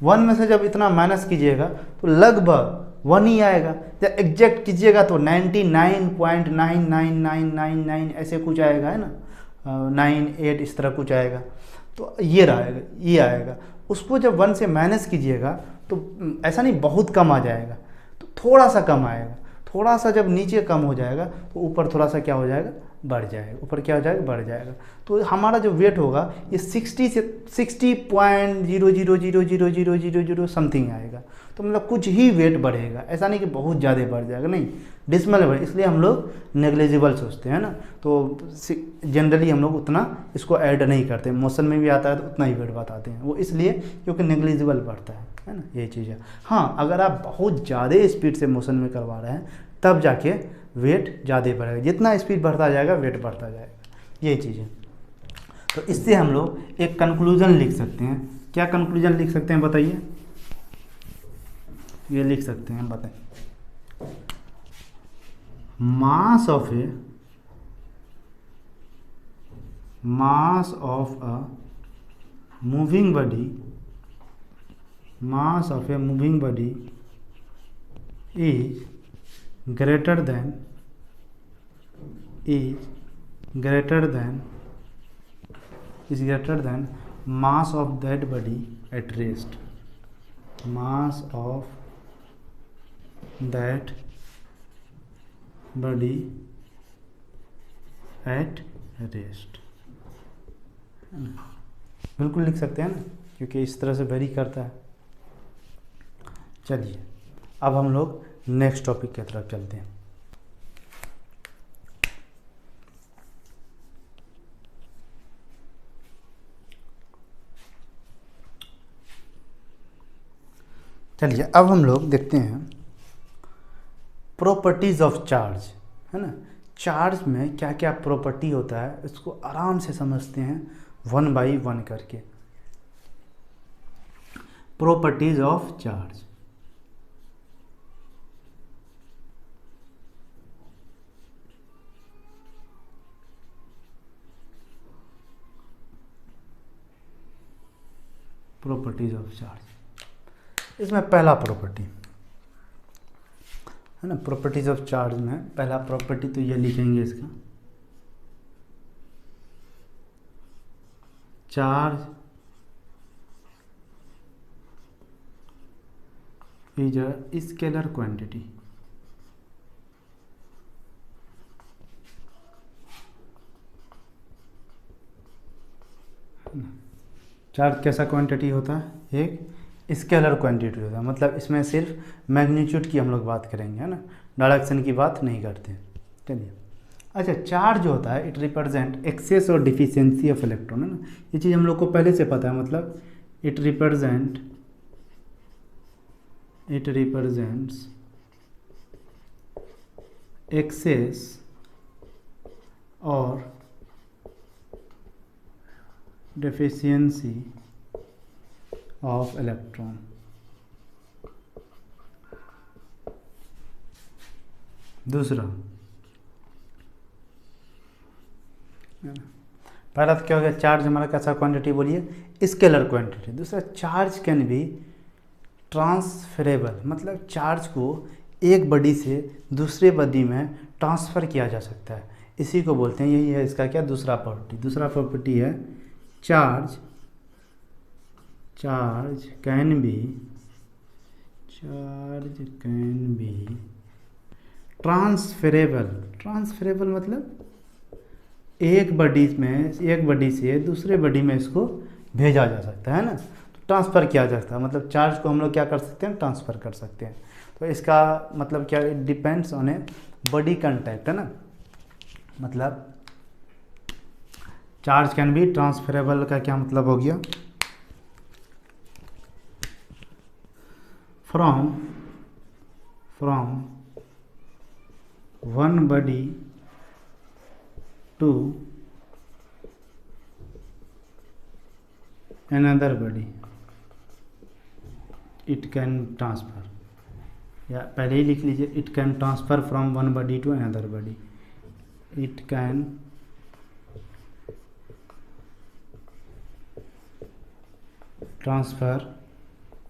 1 में से जब इतना माइनस कीजिएगा तो लगभग 1 ही आएगा। जब एग्जैक्ट कीजिएगा तो 99.99999 ऐसे कुछ आएगा है ना, 98 इस तरह कुछ आएगा। तो ये रहेगा, ये आएगा। उसको जब 1 से माइनस कीजिएगा तो ऐसा नहीं बहुत कम आ जाएगा, तो थोड़ा सा कम आएगा। थोड़ा सा जब नीचे कम हो जाएगा तो ऊपर थोड़ा सा क्या हो जाएगा, बढ़ जाएगा, ऊपर क्या हो जाएगा, बढ़ जाएगा। तो हमारा जो वेट होगा ये 60 से 60.000000 समथिंग आएगा। तो मतलब कुछ ही वेट बढ़ेगा, ऐसा नहीं कि बहुत ज़्यादा बढ़ जाएगा, नहीं, डिसमल बढ़े, इसलिए हम लोग नेग्लिजिबल सोचते हैं ना। तो जनरली हम लोग उतना इसको ऐड नहीं करते, मोशन में भी आता है तो उतना ही वेट बताते हैं, वो इसलिए क्योंकि नेग्लिजिबल बढ़ता है ना, ये चीज़ है। हाँ, अगर आप बहुत ज़्यादा स्पीड से मोशन में करवा रहे हैं तब जाके वेट ज़्यादा बढ़ेगा, जितना स्पीड बढ़ता जाएगा वेट बढ़ता जाएगा, ये चीज़ है। तो इससे हम लोग एक कंक्लूजन लिख सकते हैं। क्या कंक्लूजन लिख सकते हैं बताइए, ये लिख सकते हैं, बताएं। Mass of a moving body is greater than mass of that body at rest. Mass of that body at rest, बिल्कुल लिख सकते हैं ना, क्योंकि इस तरह से वेरी करता है। चलिए अब हम लोग नेक्स्ट टॉपिक की तरफ चलते हैं। चलिए अब हम लोग देखते हैं प्रॉपर्टीज ऑफ चार्ज, है ना। चार्ज में क्या क्या प्रॉपर्टी होता है इसको आराम से समझते हैं 1 बाई 1 करके। Properties of charge, properties of charge, इसमें पहला प्रॉपर्टी है ना, प्रॉपर्टीज ऑफ चार्ज में पहला प्रॉपर्टी तो ये लिखेंगे इसका, charge is a scalar quantity. Charge कैसा क्वांटिटी होता है, एक स्केलर क्वांटिटी होता है, मतलब इसमें सिर्फ मैग्नीट्यूड की हम लोग बात करेंगे, है ना, डायरेक्शन की बात नहीं करते। चलिए, अच्छा, चार्ज जो होता है इट रिप्रेजेंट एक्सेस और डिफिशियंसी ऑफ इलेक्ट्रॉन, है ना, ये चीज़ हम लोग को पहले से पता है, मतलब इट रिप्रेजेंट्स एक्सेस और deficiency of electron। दूसरा, पहला तो क्या हो गया, चार्ज हमारा कैसा क्वांटिटी बोलिए, स्केलर क्वांटिटी। दूसरा, चार्ज कैन बी ट्रांसफरेबल, मतलब चार्ज को एक बॉडी से दूसरे बॉडी में ट्रांसफ़र किया जा सकता है, इसी को बोलते हैं, यही है इसका क्या, दूसरा प्रॉपर्टी। दूसरा प्रॉपर्टी है चार्ज कैन बी ट्रांसफरेबल मतलब एक बॉडी से दूसरे बॉडी में इसको भेजा जा सकता है ना, तो ट्रांसफ़र किया जा सकता है, मतलब चार्ज को हम लोग क्या कर सकते हैं, ट्रांसफ़र कर सकते हैं। तो इसका मतलब क्या, it depends on a body contact, है ना, मतलब चार्ज कैन बी ट्रांसफरेबल का क्या मतलब हो गया, from one body to another body it can transfer, या पहले ही लिख लीजिए, it can transfer from one body to another body, it can transfer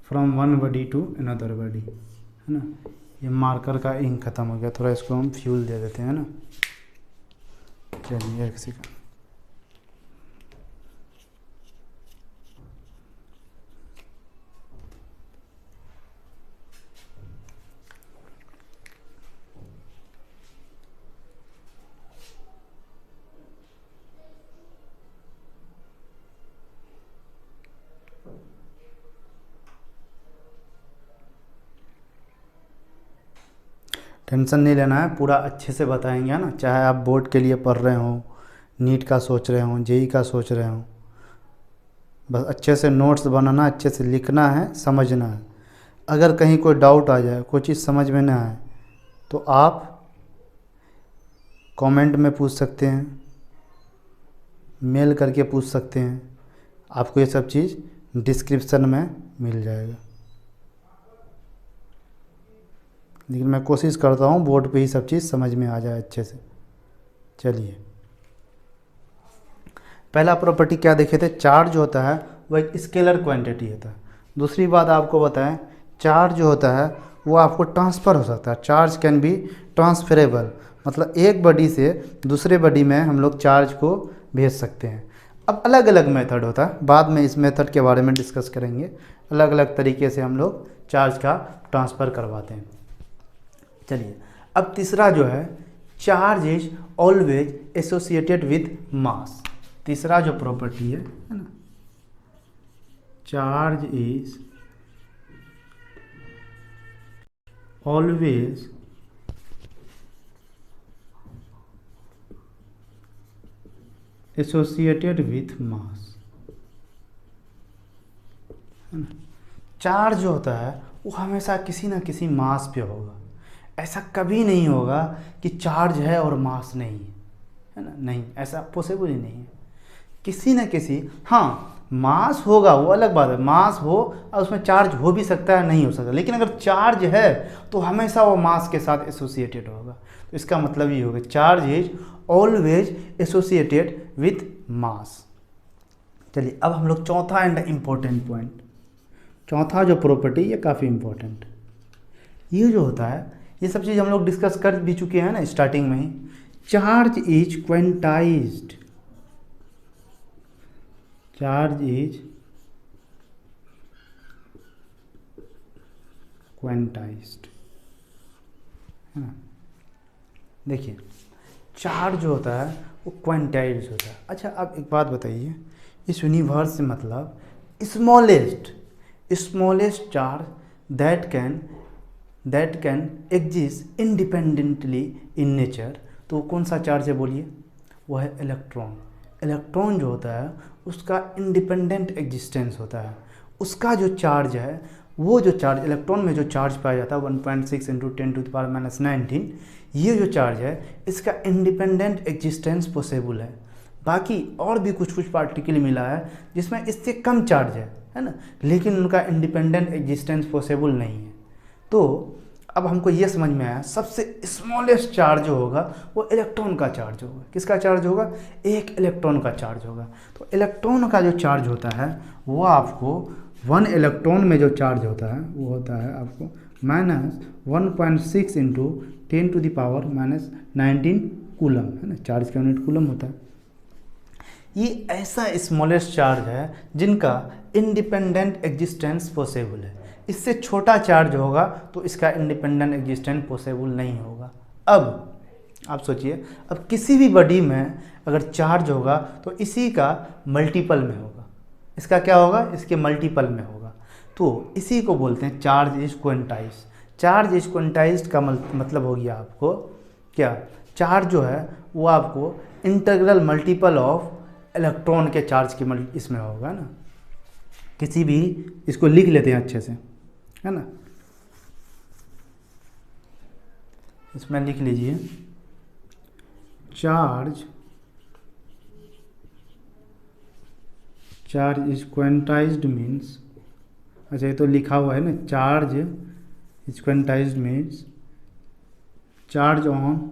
from one body to another body, है ना। ये मार्कर का इंक ख़त्म हो गया, थोड़ा इसको हम फ्यूल दे देते हैं ना। चलिए एक सेकंड, टेंशन नहीं लेना है, पूरा अच्छे से बताएंगे, है ना। चाहे आप बोर्ड के लिए पढ़ रहे हो, नीट का सोच रहे हो, जेई का सोच रहे हो, बस अच्छे से नोट्स बनाना, अच्छे से लिखना है, समझना है। अगर कहीं कोई डाउट आ जाए, कोई चीज़ समझ में ना आए, तो आप कमेंट में पूछ सकते हैं, मेल करके पूछ सकते हैं, आपको ये सब चीज़ डिस्क्रिप्शन में मिल जाएगा। लेकिन मैं कोशिश करता हूँ बोर्ड पे ही सब चीज़ समझ में आ जाए अच्छे से। चलिए, पहला प्रॉपर्टी क्या देखे थे, चार्ज होता है वो एक स्केलर क्वांटिटी होता है। दूसरी बात आपको बताएं, चार्ज जो होता है वो आपको ट्रांसफ़र हो सकता है, चार्ज कैन बी ट्रांसफरेबल, मतलब एक बॉडी से दूसरे बॉडी में हम लोग चार्ज को भेज सकते हैं। अब अलग अलग मेथड होता है, बाद में इस मेथड के बारे में डिस्कस करेंगे, अलग अलग तरीके से हम लोग चार्ज का ट्रांसफ़र करवाते हैं। चलिए, अब तीसरा जो है, charge is always associated with mass. तीसरा जो प्रॉपर्टी है ना, charge is always associated with mass, है ना। चार्ज जो होता है वो हमेशा किसी ना किसी मास पे होगा, ऐसा कभी नहीं होगा कि चार्ज है और मास नहीं है ना, नहीं, ऐसा पॉसिबल ही नहीं है। किसी न किसी, हाँ मास होगा वो अलग बात है, मास हो और उसमें चार्ज हो भी सकता है, नहीं हो सकता, लेकिन अगर चार्ज है तो हमेशा वो मास के साथ एसोसिएटेड होगा। तो इसका मतलब ये होगा, charge is always associated with mass. चलिए, अब हम लोग चौथा एंड इम्पोर्टेंट पॉइंट, चौथा जो प्रॉपर्टी, ये काफ़ी इम्पोर्टेंट, ये जो होता है, ये सब चीज़ हम लोग डिस्कस कर भी चुके हैं ना स्टार्टिंग में ही। Charge is quantised, charge is quantised, है ना। देखिए, चार्ज जो होता है वो क्वांटाइज्ड होता है। अच्छा, अब एक बात बताइए, इस यूनिवर्स से मतलब smallest charge that can exist independently in nature, तो कौन सा चार्ज है बोलिए, वो है इलेक्ट्रॉन। इलेक्ट्रॉन जो होता है उसका इंडिपेंडेंट एग्जिस्टेंस होता है, उसका जो चार्ज है, वो जो चार्ज इलेक्ट्रॉन में जो चार्ज पाया जाता है 1.6 × 10⁻⁹ ये जो चार्ज है इसका इंडिपेंडेंट एग्जिस्टेंस पॉसिबल है। बाकी और भी कुछ कुछ पार्टिकल मिला है जिसमें इससे कम चार्ज है ना, लेकिन उनका इंडिपेंडेंट एग्जिस्टेंस पॉसिबल नहीं है। तो अब हमको ये समझ में आया सबसे स्मॉलेस्ट चार्ज जो होगा वो इलेक्ट्रॉन का चार्ज होगा। किसका चार्ज होगा? एक इलेक्ट्रॉन का चार्ज होगा। तो इलेक्ट्रॉन का जो चार्ज होता है वो आपको 1 इलेक्ट्रॉन में जो चार्ज होता है वो होता है आपको -1.6 इंटू 10⁻⁻19 कूलम, है ना। चार्ज का यूनिट कूलम होता है। ये ऐसा स्मॉलेस्ट चार्ज है जिनका इंडिपेंडेंट एग्जिस्टेंस पॉसिबल है। इससे छोटा चार्ज होगा तो इसका इंडिपेंडेंट एग्जिस्टेंस पॉसिबल नहीं होगा। अब आप सोचिए, अब किसी भी बॉडी में अगर चार्ज होगा तो इसी का मल्टीपल में होगा। इसका क्या होगा? इसके मल्टीपल में होगा। तो इसी को बोलते हैं charge is quantize. Charge is quantized का मतलब हो गया आपको क्या? चार्ज जो है वो आपको इंटीग्रल मल्टीपल ऑफ इलेक्ट्रॉन के चार्ज की इसमें होगा ना। किसी भी, इसको लिख लेते हैं अच्छे से, है ना। इसमें लिख लीजिए चार्ज इज क्वांटाइज्ड मीन्स, अच्छा ये तो लिखा हुआ है ना, charge is quantized means charge on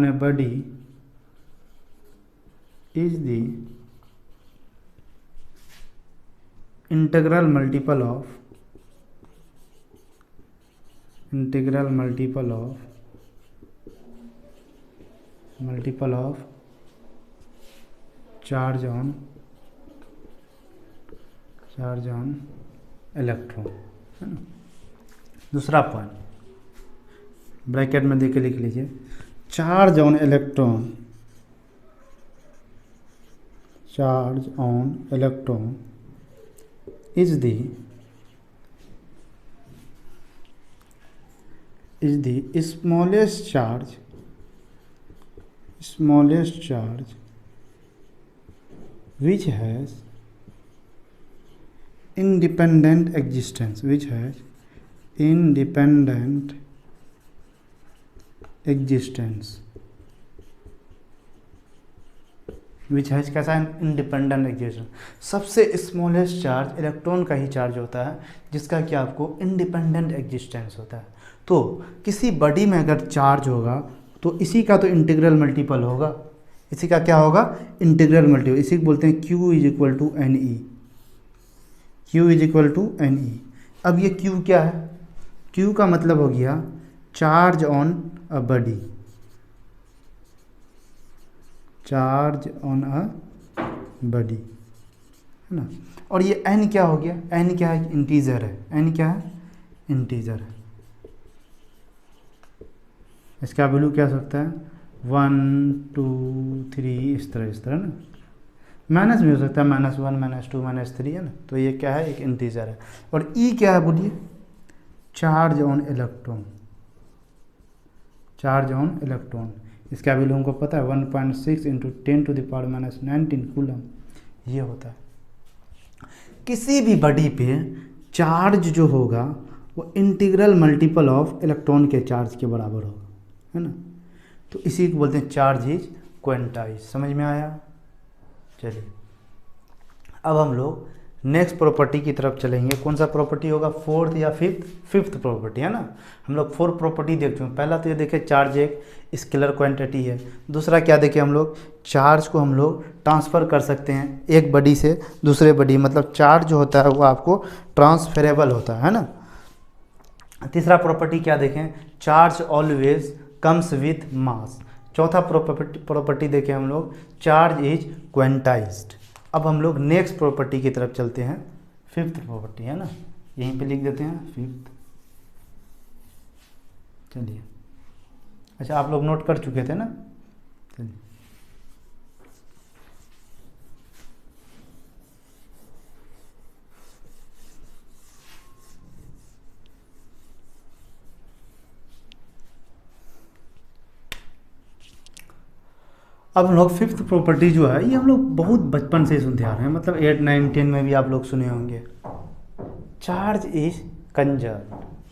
a body is the integral multiple of charge on electron, है ना। दूसरा पॉइंट ब्रैकेट में देके लिख लीजिए, charge on electron is the smallest charge which has independent existence, कैसा है? Independent existence. सबसे स्मॉलेस्ट चार्ज इलेक्ट्रॉन का ही चार्ज होता है जिसका कि आपको इंडिपेंडेंट एग्जिस्टेंस होता है। तो किसी बॉडी में अगर चार्ज होगा तो इसी का तो इंटीग्रल मल्टीपल होगा। इसी का क्या होगा? Integral multiple. इसी को बोलते हैं Q = NE। अब ये Q क्या है? Q का मतलब हो गया चार्ज ऑन अ बॉडी, है ना। और ये n क्या हो गया? n क्या है? इंटीजर है। n क्या है? इंटीजर है। इसका वैल्यू क्या हो सकता है? 1 2 3 इस तरह ना। माइनस भी हो सकता है, -1 -2 -3, है ना। तो ये क्या है? एक इंटीजर है। और E क्या है बोलिए? Charge on electron. इसका वैल्यू हमको पता है 1.6 इंटू 10⁻⁻19 कूलम ये होता है। किसी भी बॉडी पे चार्ज जो होगा वो इंटीग्रल मल्टीपल ऑफ इलेक्ट्रॉन के चार्ज के बराबर होगा, है ना। तो इसी को बोलते हैं चार्ज इज क्वांटाइज। समझ में आया? चलिए अब हम लोग नेक्स्ट प्रॉपर्टी की तरफ चलेंगे। कौन सा प्रॉपर्टी होगा? फोर्थ या फिफ्थ प्रॉपर्टी, है ना। हम लोग 4 प्रॉपर्टी देख चुके हैं। पहला तो ये देखे चार्ज एक स्केलर क्वांटिटी है। दूसरा क्या देखे हम लोग? चार्ज को हम लोग ट्रांसफ़र कर सकते हैं एक बॉडी से दूसरे बॉडी, मतलब चार्ज जो होता है वो आपको ट्रांसफरेबल होता है ना। तीसरा प्रॉपर्टी क्या देखें? Charge always comes with mass. चौथा प्रॉपर्टी देखें हम लोग, चार्ज इज क्वांटाइज्ड। अब हम लोग नेक्स्ट प्रॉपर्टी की तरफ चलते हैं, 5th प्रॉपर्टी, है ना। यहीं पे लिख देते हैं 5th। चलिए, अच्छा आप लोग नोट कर चुके थे ना? चलिए अब हम लोग 5th प्रॉपर्टी जो है ये हम लोग बहुत बचपन से सुनते आ रहे हैं, मतलब 8 9 10 में भी आप लोग सुने होंगे। चार्ज इज कंजर्व,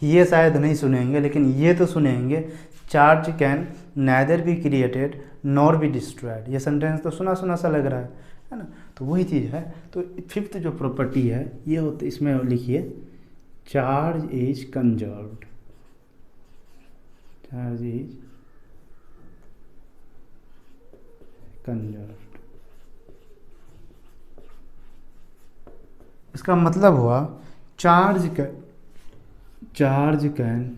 ये शायद नहीं सुने होंगे लेकिन ये तो सुने होंगे। Charge can neither be created nor be destroyed. ये सेंटेंस तो सुना सुना सा लग रहा है ना। तो वही चीज़ है। तो फिफ्थ जो प्रॉपर्टी है ये होती, इसमें लिखिए charge is conserved. Charge is conserved. इसका मतलब हुआ charge can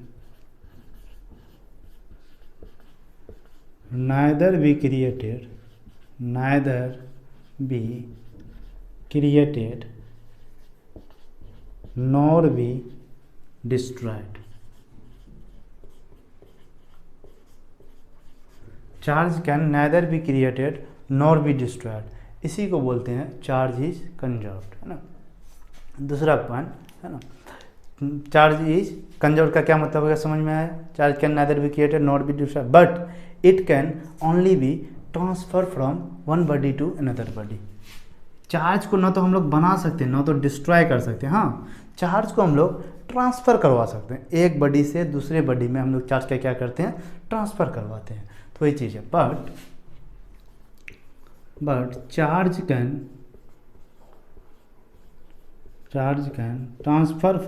neither be created nor be destroyed। Charge can neither be created nor be destroyed. इसी को बोलते हैं चार्ज इज कंजर्व्ड, है ना। दूसरा पॉइंट है ना, चार्ज इज कंजर्व्ड का क्या मतलब होगा समझ में आया। Charge can neither be created nor be destroyed but it can only be transfer from one body to another body. Charge को ना तो हम लोग बना सकते हैं ना तो डिस्ट्रॉय कर सकते हैं। हाँ, चार्ज को हम लोग ट्रांसफ़र करवा सकते हैं, एक बॉडी से दूसरे बॉडी में हम लोग चार्ज का क्या करते हैं, ट्रांसफ़र करवाते हैं। तो वही चीज़ है। But charge can transfer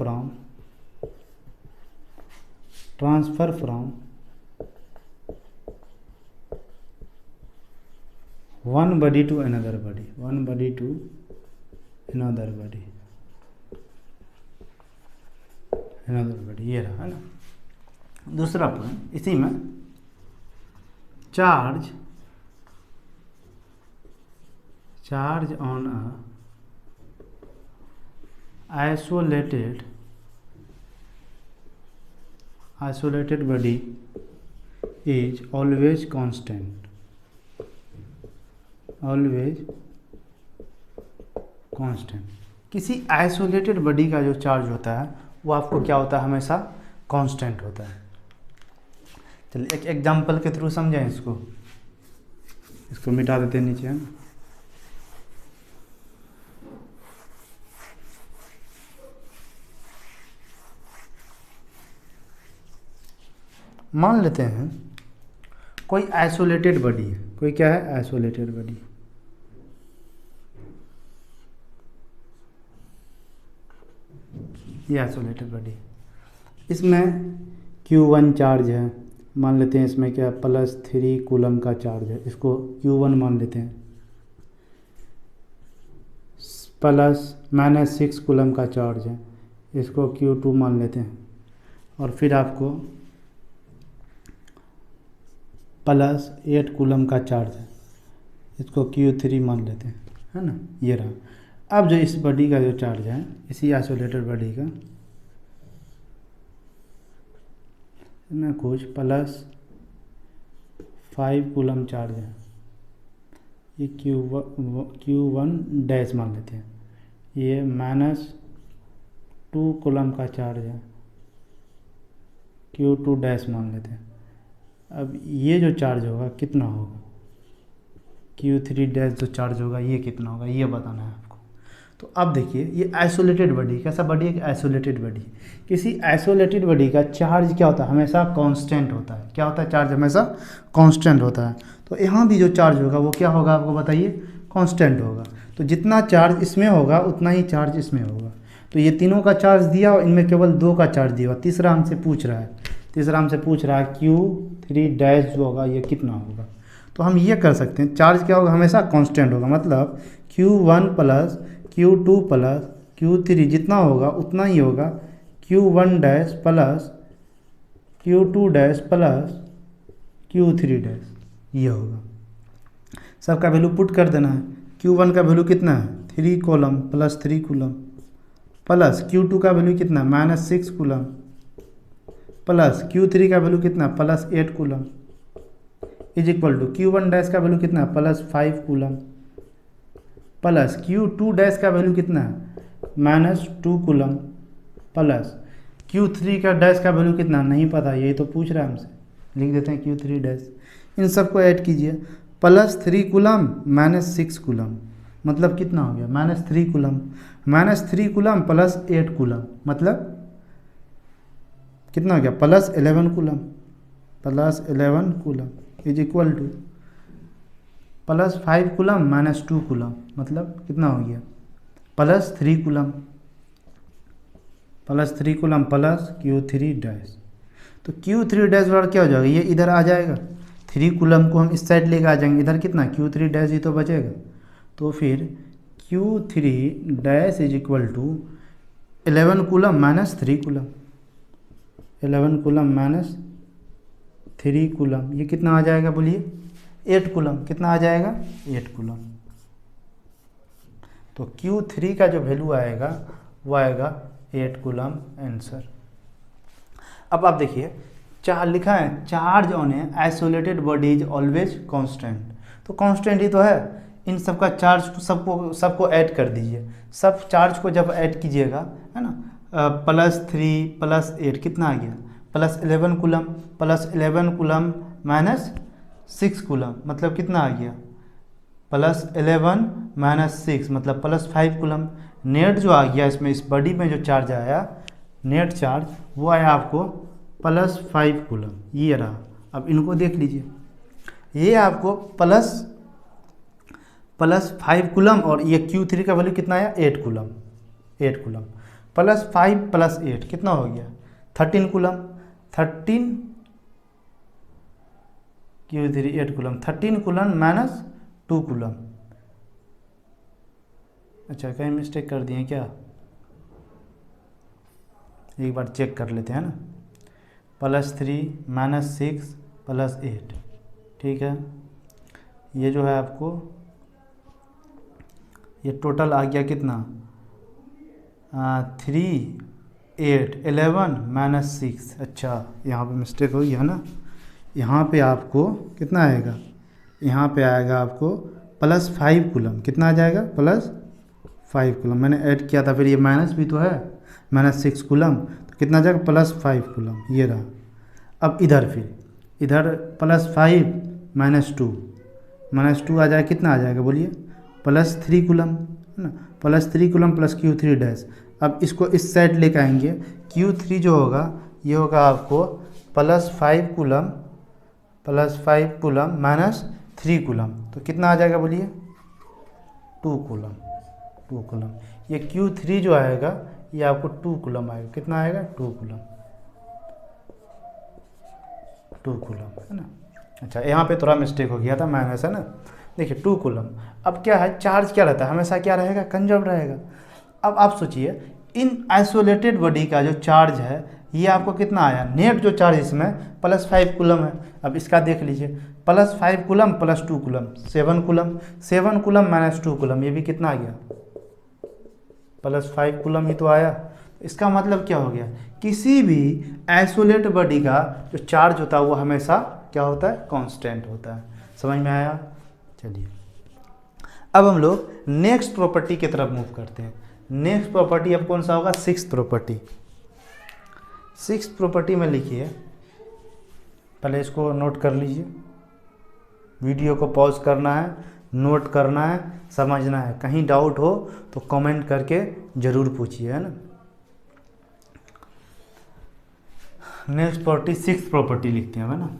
from one body to another body, ये रहा, है ना। दूसरा पॉइंट इसी में, charge on a isolated body is always constant. किसी आइसोलेटेड बॉडी का जो चार्ज होता है वो आपको क्या होता है, हमेशा कांस्टेंट होता है। चलिए एक एग्जांपल के थ्रू समझें इसको मिटा देते हैं नीचे, है ना। मान लेते हैं कोई आइसोलेटेड बॉडी है, कोई क्या है, आइसोलेटेड बॉडी। ये आइसोलेटेड बॉडी, इसमें Q1 चार्ज है, मान लेते हैं इसमें क्या +3 कूलम का चार्ज है, इसको Q1 मान लेते हैं। -6 कूलम का चार्ज है, इसको Q2 मान लेते हैं। और फिर आपको +8 कूलम का चार्ज है, इसको Q3 मान लेते हैं, है ना। ये रहा। अब जो इस बॉडी का जो चार्ज है, इसी आइसोलेटेड बॉडी का, इसमें कुछ +5 कूलम चार्ज है, ये Q1 डैश मान लेते हैं। ये -2 कूलम का चार्ज है, Q2 डैश मान लेते हैं। अब ये जो चार्ज होगा कितना होगा, Q3 डैश जो चार्ज होगा ये कितना होगा, ये बताना है आपको। तो अब देखिए ये आइसोलेटेड बॉडी, कैसा बॉडी है, आइसोलेटेड बॉडी। किसी आइसोलेटेड बॉडी का चार्ज क्या होता है, हमेशा कांस्टेंट होता है। क्या होता है, चार्ज हमेशा कांस्टेंट होता है। तो यहाँ भी जो चार्ज होगा वो क्या होगा, आपको बताइए, कांस्टेंट होगा। तो जितना चार्ज इसमें होगा उतना ही चार्ज इसमें होगा। तो ये तीनों का चार्ज दिया और इनमें केवल 2 का चार्ज दिया। तीसरा हमसे पूछ रहा है Q3 डैश जो होगा ये कितना होगा। तो हम ये कर सकते हैं, चार्ज क्या होगा, हमेशा कांस्टेंट होगा। मतलब Q1 + Q2 + Q3 जितना होगा उतना ही होगा Q1 dash + Q2 dash + Q3 dash, ये होगा। सबका वैल्यू पुट कर देना है। Q1 का वैल्यू कितना है, 3 कॉलम +3 कूलम, प्लस Q2 का वैल्यू कितना, -6 कूलम, प्लस Q3 का वैल्यू कितना, +8 coulomb, is equal to Q1 dash का वैल्यू कितना, +5 कूलम, प्लस Q2 डैश का वैल्यू कितना है, -2 कूलम, प्लस Q3 का डैश का वैल्यू कितना, नहीं पता, यही तो पूछ रहा है हमसे, लिख देते हैं Q3 डैश। इन सबको ऐड कीजिए, +3 कूलम -6 कूलम, मतलब कितना हो गया, -3 कूलम, -3 कूलम +8 कूलम, मतलब कितना हो गया, +11 coulomb, +11 coulomb. Is equal to +5 coulomb minus 2 coulomb, मतलब कितना हो गया +3 coulomb, +3 coulomb plus Q3 dash. तो Q3 डैश बराबर क्या हो जाएगा, ये इधर आ जाएगा, 3 कूलम को हम इस साइड लेकर आ जाएंगे, इधर कितना Q3 डैश ही तो बचेगा। तो फिर Q3 dash is equal to 11 coulomb minus 3 coulomb, 11 coulomb minus 3 coulomb, ये कितना आ जाएगा बोलिए 8 कूलम, कितना आ जाएगा 8 कूलम। तो Q3 का जो वैल्यू आएगा वो आएगा 8 कूलम आंसर। अब आप देखिए चार लिखा है charge on A isolated body is always constant, तो कांस्टेंट ही तो है, इन सब का चार्ज सबको ऐड कर दीजिए, सब चार्ज को जब ऐड कीजिएगा है ना, +3 +8 कितना आ गया +11 कूलम, +11 कूलम माइनस 6 कूलम, मतलब कितना आ गया +11 माइनस 6 मतलब +5 कूलम। नेट जो आ गया इसमें इस बॉडी में जो चार्ज आया नेट चार्ज वो आया आपको +5 कूलम, ये रहा। अब इनको देख लीजिए, ये आपको +5 कूलम और ये Q3 का वैल्यू कितना आया 8 कूलम, 8 कूलम +5 + 8 कितना हो गया 13 coulomb, 13 Q3 8 coulomb 13 coulomb minus 2 coulomb. अच्छा कहीं मिस्टेक कर दिए क्या, एक बार चेक कर लेते हैं ना, +3 -6 +8, ठीक है, ये जो है आपको ये टोटल आ गया कितना 3 8 11 -6। अच्छा यहाँ पे मिस्टेक हो गया ना, यहाँ पे आपको कितना आएगा, यहाँ पे आएगा आपको +5 कूलम, कितना आ जाएगा +5 कूलम, मैंने ऐड किया था, फिर ये माइनस भी तो है -6 कूलम, तो कितना आ जाएगा +5 कूलम, ये रहा। अब इधर फिर इधर +5 -2 -2 आ जाएगा, कितना आ जाएगा बोलिए +3 कूलम है ना, +3 कूलम प्लस Q3 डैश। अब इसको इस साइड लेकर आएंगे, Q3 जो होगा ये होगा आपको +5 कूलम माइनस 3 कूलम, तो कितना आ जाएगा बोलिए 2 कूलम, 2 कूलम। ये Q3 जो आएगा ये आपको 2 कूलम आएगा, कितना आएगा 2 कूलम, 2 कूलम है ना। अच्छा यहाँ पे थोड़ा मिस्टेक हो गया था, माइनस है ना, देखिए 2 कूलम। अब क्या है चार्ज क्या रहता है हमेशा क्या रहेगा कंजर्व रहेगा। अब आप सोचिए इन आइसोलेटेड बॉडी का जो चार्ज है ये आपको कितना आया, नेट जो चार्ज इसमें +5 कूलम है। अब इसका देख लीजिए +5 coulomb plus 2 coulomb 7 coulomb, 7 coulomb minus 2 coulomb, ये भी कितना आ गया +5 कूलम ही तो आया। इसका मतलब क्या हो गया, किसी भी आइसोलेट बॉडी का जो चार्ज होता है वो हमेशा क्या होता है कांस्टेंट होता है। समझ में आया, चलिए अब हम लोग नेक्स्ट प्रॉपर्टी की तरफ मूव करते हैं। नेक्स्ट प्रॉपर्टी अब कौन सा होगा, 6th प्रॉपर्टी। 6th प्रॉपर्टी में लिखिए, पहले इसको नोट कर लीजिए, वीडियो को पॉज करना है, नोट करना है, समझना है, कहीं डाउट हो तो कमेंट करके ज़रूर पूछिए है ना। नेक्स्ट प्रॉपर्टी 6th प्रॉपर्टी लिखते हैं है ना।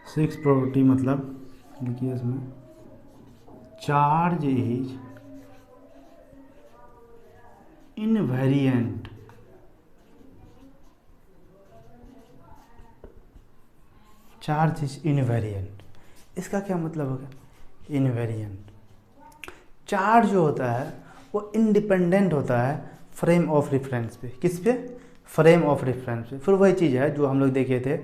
सिक्स प्रॉपर्टी मतलब देखिए इसमें charge is invariant, charge is invariant. इसका क्या मतलब होगा, इनवेरिएंट चार्ज जो होता है वो इंडिपेंडेंट होता है फ्रेम ऑफ रेफरेंस पे, किस पे, फ्रेम ऑफ रेफरेंस पे। फिर वही चीज़ है जो हम लोग देखे थे,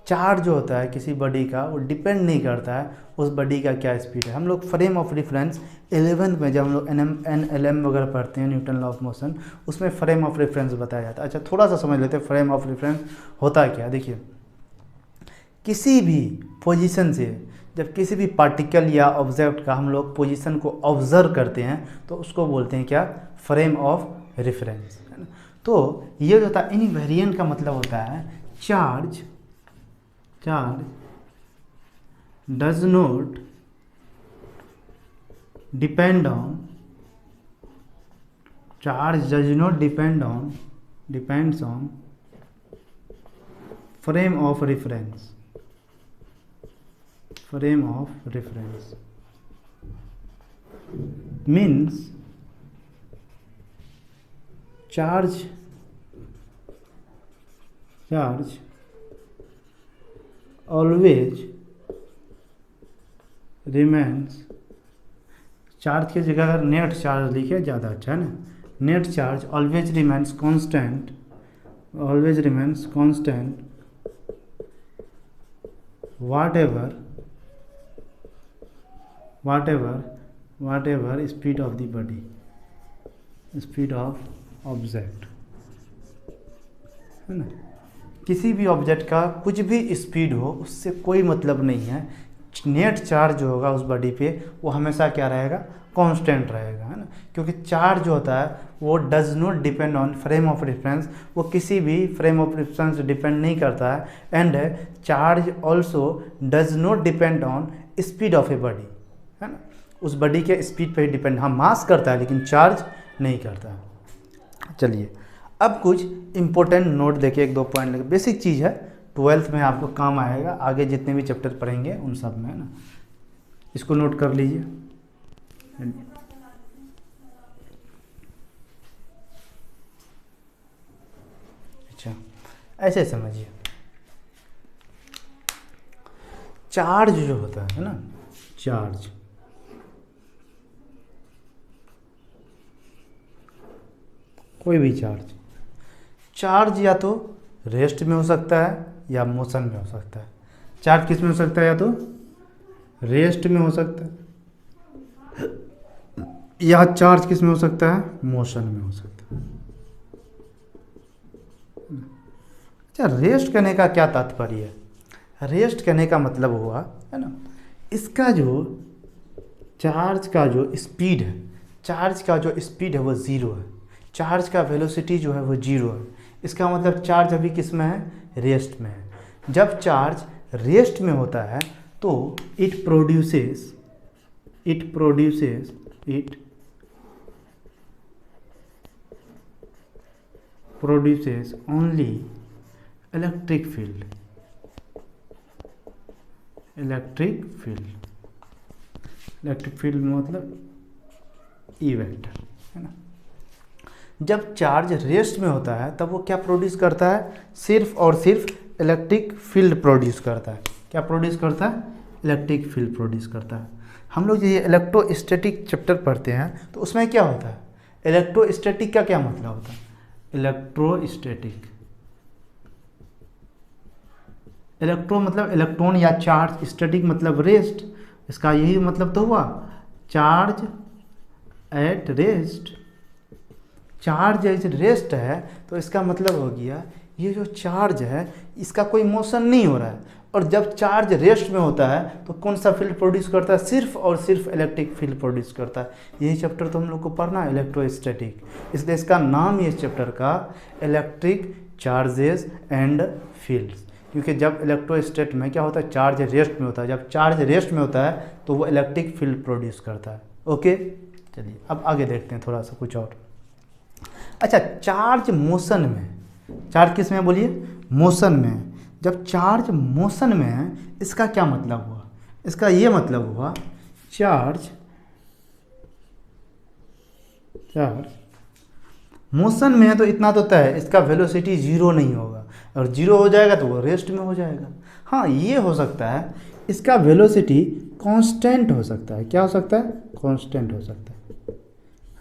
चार्ज जो होता है किसी बॉडी का वो डिपेंड नहीं करता है उस बॉडी का क्या स्पीड है। हम लोग फ्रेम ऑफ रेफरेंस 11th में जब हम लोग NLM वगैरह पढ़ते हैं, न्यूटन लॉ ऑफ मोशन, उसमें फ्रेम ऑफ रेफरेंस बताया जाता है। अच्छा थोड़ा सा समझ लेते हैं फ्रेम ऑफ रेफरेंस होता क्या। देखिए किसी भी पोजीशन से जब किसी भी पार्टिकल या ऑब्जेक्ट का हम लोग पोजीशन को ऑब्जर्व करते हैं तो उसको बोलते हैं क्या, फ्रेम ऑफ रेफरेंस, है ना। तो ये जो होता है इनवेरिएंट का मतलब होता है charge does not depend on depends on frame of reference means charge always remains, charge की जगह अगर नेट चार्ज लिखे ज़्यादा अच्छा है ना, net charge always remains constant whatever speed of the body, speed of object, है ना। किसी भी ऑब्जेक्ट का कुछ भी स्पीड हो उससे कोई मतलब नहीं है, नेट चार्ज जो होगा उस बॉडी पे वो हमेशा क्या रहेगा, कांस्टेंट रहेगा, है ना। क्योंकि चार्ज जो होता है वो does not depend on frame of reference, वो किसी भी फ्रेम ऑफ रेफरेंस डिपेंड नहीं करता है। And charge also does not depend on speed of a body, है ना। उस बॉडी के स्पीड पे ही डिपेंड, हाँ मास करता है लेकिन चार्ज नहीं करता है। चलिए अब कुछ इंपॉर्टेंट नोट देखिए, 1-2 पॉइंट लगे, बेसिक चीज़ है, 12th में आपको काम आएगा, आगे जितने भी चैप्टर पढ़ेंगे उन सब में, है ना। इसको नोट कर लीजिए। अच्छा ऐसे समझिए, चार्ज जो होता है ना, चार्ज कोई भी चार्ज या तो रेस्ट में हो सकता है या मोशन में हो सकता है। चार्ज किस में हो सकता है, या तो रेस्ट में हो सकता है या चार्ज किस में हो सकता है, मोशन में हो सकता है। अच्छा रेस्ट करने का क्या तात्पर्य है, रेस्ट करने का मतलब हुआ, है ना, इसका जो चार्ज का जो स्पीड है वो ज़ीरो है, चार्ज का वेलोसिटी जो है वो 0 है। इसका मतलब चार्ज अभी किस में है, रेस्ट में है। जब चार्ज रेस्ट में होता है तो it produces only electric field मतलब ई वेक्टर, है ना। जब चार्ज रेस्ट में होता है तब वो क्या प्रोड्यूस करता है, सिर्फ और सिर्फ इलेक्ट्रिक फील्ड प्रोड्यूस करता है। क्या प्रोड्यूस करता है, इलेक्ट्रिक फील्ड प्रोड्यूस करता है। हम लोग ये इलेक्ट्रोस्टैटिक चैप्टर पढ़ते हैं तो उसमें क्या होता है, इलेक्ट्रोस्टैटिक का क्या मतलब होता है, इलेक्ट्रो मतलब इलेक्ट्रॉन या चार्ज, स्टैटिक मतलब रेस्ट, इसका यही मतलब तो हुआ, चार्ज एट रेस्ट। चार्ज जैसे रेस्ट है तो इसका मतलब हो गया ये जो चार्ज है इसका कोई मोशन नहीं हो रहा है, और जब चार्ज रेस्ट में होता है तो कौन सा फील्ड प्रोड्यूस करता है, सिर्फ और सिर्फ इलेक्ट्रिक फील्ड प्रोड्यूस करता है। यही चैप्टर तो हम लोग को पढ़ना है, इलेक्ट्रोस्टैटिक, इसलिए इसका नाम ये चैप्टर का इलेक्ट्रिक चार्जेस एंड फील्ड्स। क्योंकि जब इलेक्ट्रोस्टैट में क्या होता है, चार्ज रेस्ट में होता है, जब चार्ज रेस्ट में होता है तो वो इलेक्ट्रिक फील्ड प्रोड्यूस करता है। ओके चलिए अब आगे देखते हैं थोड़ा सा कुछ और। अच्छा चार्ज मोशन में, चार्ज किस में बोलिए, मोशन में। जब चार्ज मोशन में है इसका क्या मतलब हुआ, इसका ये मतलब हुआ चार्ज मोशन में है तो इतना तो तय है, इसका वेलोसिटी 0 नहीं होगा, और 0 हो जाएगा तो वो रेस्ट में हो जाएगा। हाँ ये हो सकता है इसका वेलोसिटी कांस्टेंट हो सकता है, क्या हो सकता है, कांस्टेंट हो सकता है।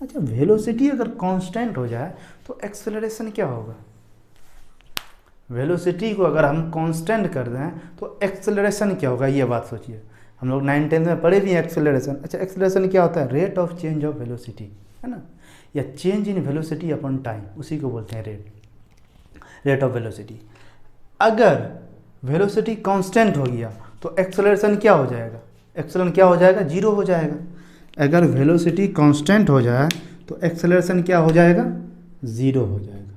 अच्छा वेलोसिटी अगर कांस्टेंट हो जाए तो एक्सेलरेशन क्या होगा, वेलोसिटी को अगर हम कांस्टेंट कर दें तो एक्सेलरेशन क्या होगा, ये बात सोचिए। हम लोग 9th-10th में पढ़े भी हैं एक्सेलरेशन। अच्छा एक्सेलरेशन क्या होता है, rate of change of velocity, है ना, या change in velocity upon time, उसी को बोलते हैं रेट ऑफ वेलोसिटी। अगर वेलोसिटी कांस्टेंट हो गया तो एक्सेलरेशन क्या हो जाएगा, एक्सेलरेशन क्या हो जाएगा, 0 हो जाएगा। अगर वेलोसिटी कांस्टेंट हो जाए तो एक्सेलरेशन क्या हो जाएगा, ज़ीरो हो जाएगा।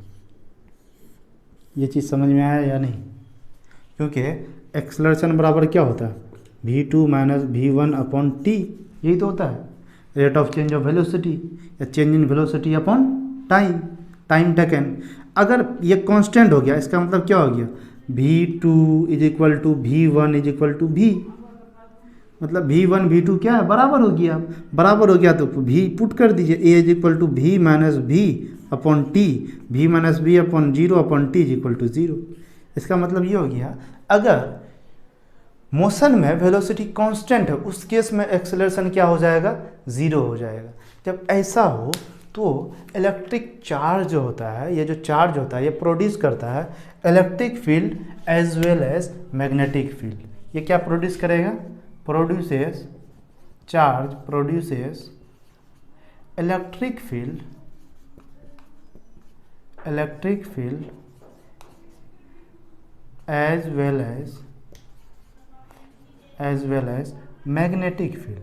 ये चीज़ समझ में आया या नहीं? क्योंकि एक्सलरेशन बराबर क्या होता है, v2 minus v1 upon T, यही तो होता है, rate of change of velocity या change in velocity upon time, time taken. अगर ये कांस्टेंट हो गया, इसका मतलब क्या हो गया, v2 is equal to v1 is equal to v, मतलब v1 v2 क्या है, बराबर हो गया। बराबर हो गया तो v पुट कर दीजिए, a is equal to v minus v upon T, v minus v upon zero upon T is equal to zero. इसका मतलब ये हो गया, अगर मोशन में वेलोसिटी कांस्टेंट है उस केस में एक्सेलरेशन क्या हो जाएगा, ज़ीरो हो जाएगा। जब ऐसा हो तो इलेक्ट्रिक चार्ज जो होता है, ये जो चार्ज होता है ये प्रोड्यूस करता है electric field as well as magnetic field. ये क्या प्रोड्यूस करेगा, produces, charge produces electric field as well as magnetic field।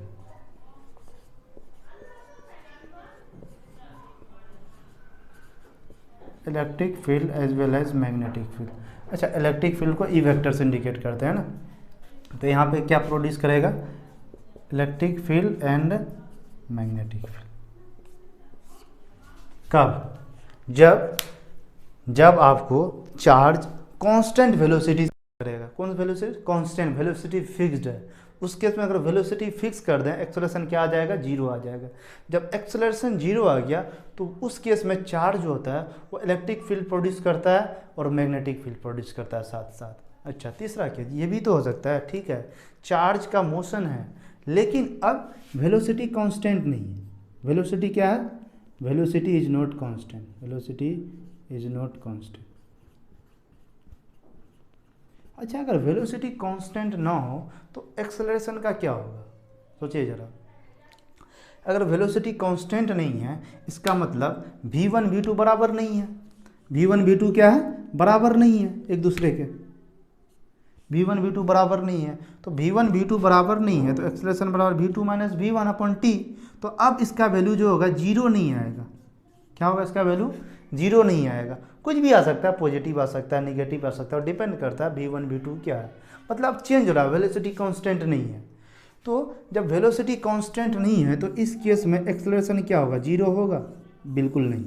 Electric field as well as magnetic field. अच्छा, इलेक्ट्रिक फील्ड को ई वेक्टर से इंडिकेट करते हैं ना, तो यहाँ पे क्या प्रोड्यूस करेगा, electric field and magnetic field. कब, जब आपको चार्ज कांस्टेंट वेलोसिटी करेगा, कौन वेलोसिटी, कांस्टेंट वेलोसिटी फिक्स्ड है, उस केस में अगर वेलोसिटी फिक्स कर दें एक्सेलरेशन क्या आ जाएगा, जीरो आ जाएगा। जब एक्सेलरेशन जीरो आ गया तो उस केस में चार्ज जो होता है वो इलेक्ट्रिक फील्ड प्रोड्यूस करता है और मैग्नेटिक फील्ड प्रोड्यूस करता है साथ साथ। अच्छा, तीसरा केस ये भी तो हो सकता है, ठीक है, चार्ज का मोशन है लेकिन अब वेलोसिटी कांस्टेंट नहीं है। वेलोसिटी क्या है, velocity is not constant, velocity is not constant. अच्छा, अगर वेलोसिटी कांस्टेंट ना हो तो एक्सेलरेशन का क्या होगा, सोचिए ज़रा। अगर वेलोसिटी कांस्टेंट नहीं है इसका मतलब v1 v2 बराबर नहीं है। v1 v2 क्या है, बराबर नहीं है एक दूसरे के, v1 v2 बराबर नहीं है। तो v1 v2 बराबर नहीं है तो एक्सेलरेशन बराबर v2 minus v1 upon T. तो अब इसका वैल्यू जो होगा जीरो नहीं आएगा। क्या होगा, इसका वैल्यू जीरो नहीं आएगा। कुछ भी आ सकता है, पॉजिटिव आ सकता है, निगेटिव आ सकता है, और डिपेंड करता है v1 v2 क्या है, मतलब चेंज हो रहा है, वेलोसिटी कांस्टेंट नहीं है। तो जब वेलोसिटी कांस्टेंट नहीं है तो इस केस में एक्सेलरेशन क्या होगा, जीरो होगा, बिल्कुल नहीं,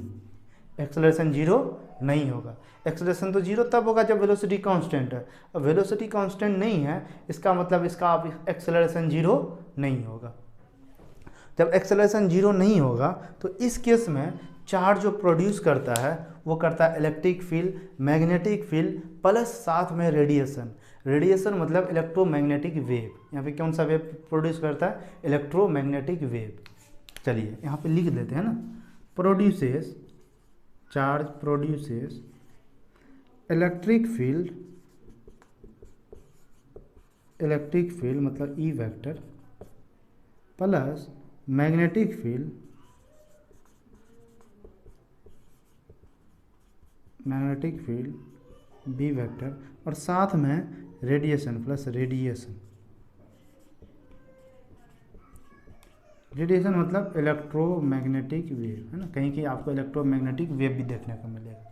एक्सेलरेशन जीरो नहीं होगा। एक्सेलरेशन तो जीरो तब होगा जब वेलोसिटी कांस्टेंट है। अब वेलोसिटी कांस्टेंट नहीं है इसका मतलब इसका एक्सेलरेशन जीरो नहीं होगा। जब एक्सेलरेशन जीरो नहीं होगा तो इस केस में चार्ज जो प्रोड्यूस करता है वो करता है electric field, magnetic field plus साथ में रेडिएशन। रेडिएशन मतलब इलेक्ट्रोमैग्नेटिक वेव। यहाँ पे कौन सा वेव प्रोड्यूस करता है, इलेक्ट्रोमैग्नेटिक वेव। चलिए यहाँ पे लिख देते हैं ना, produces, charge produces electric field मतलब e vector plus magnetic field b vector और साथ में रेडिएशन प्लस रेडिएशन मतलब इलेक्ट्रोमैग्नेटिक वेव है ना, कहीं कहीं आपको इलेक्ट्रोमैग्नेटिक वेव भी देखने को मिलेगा।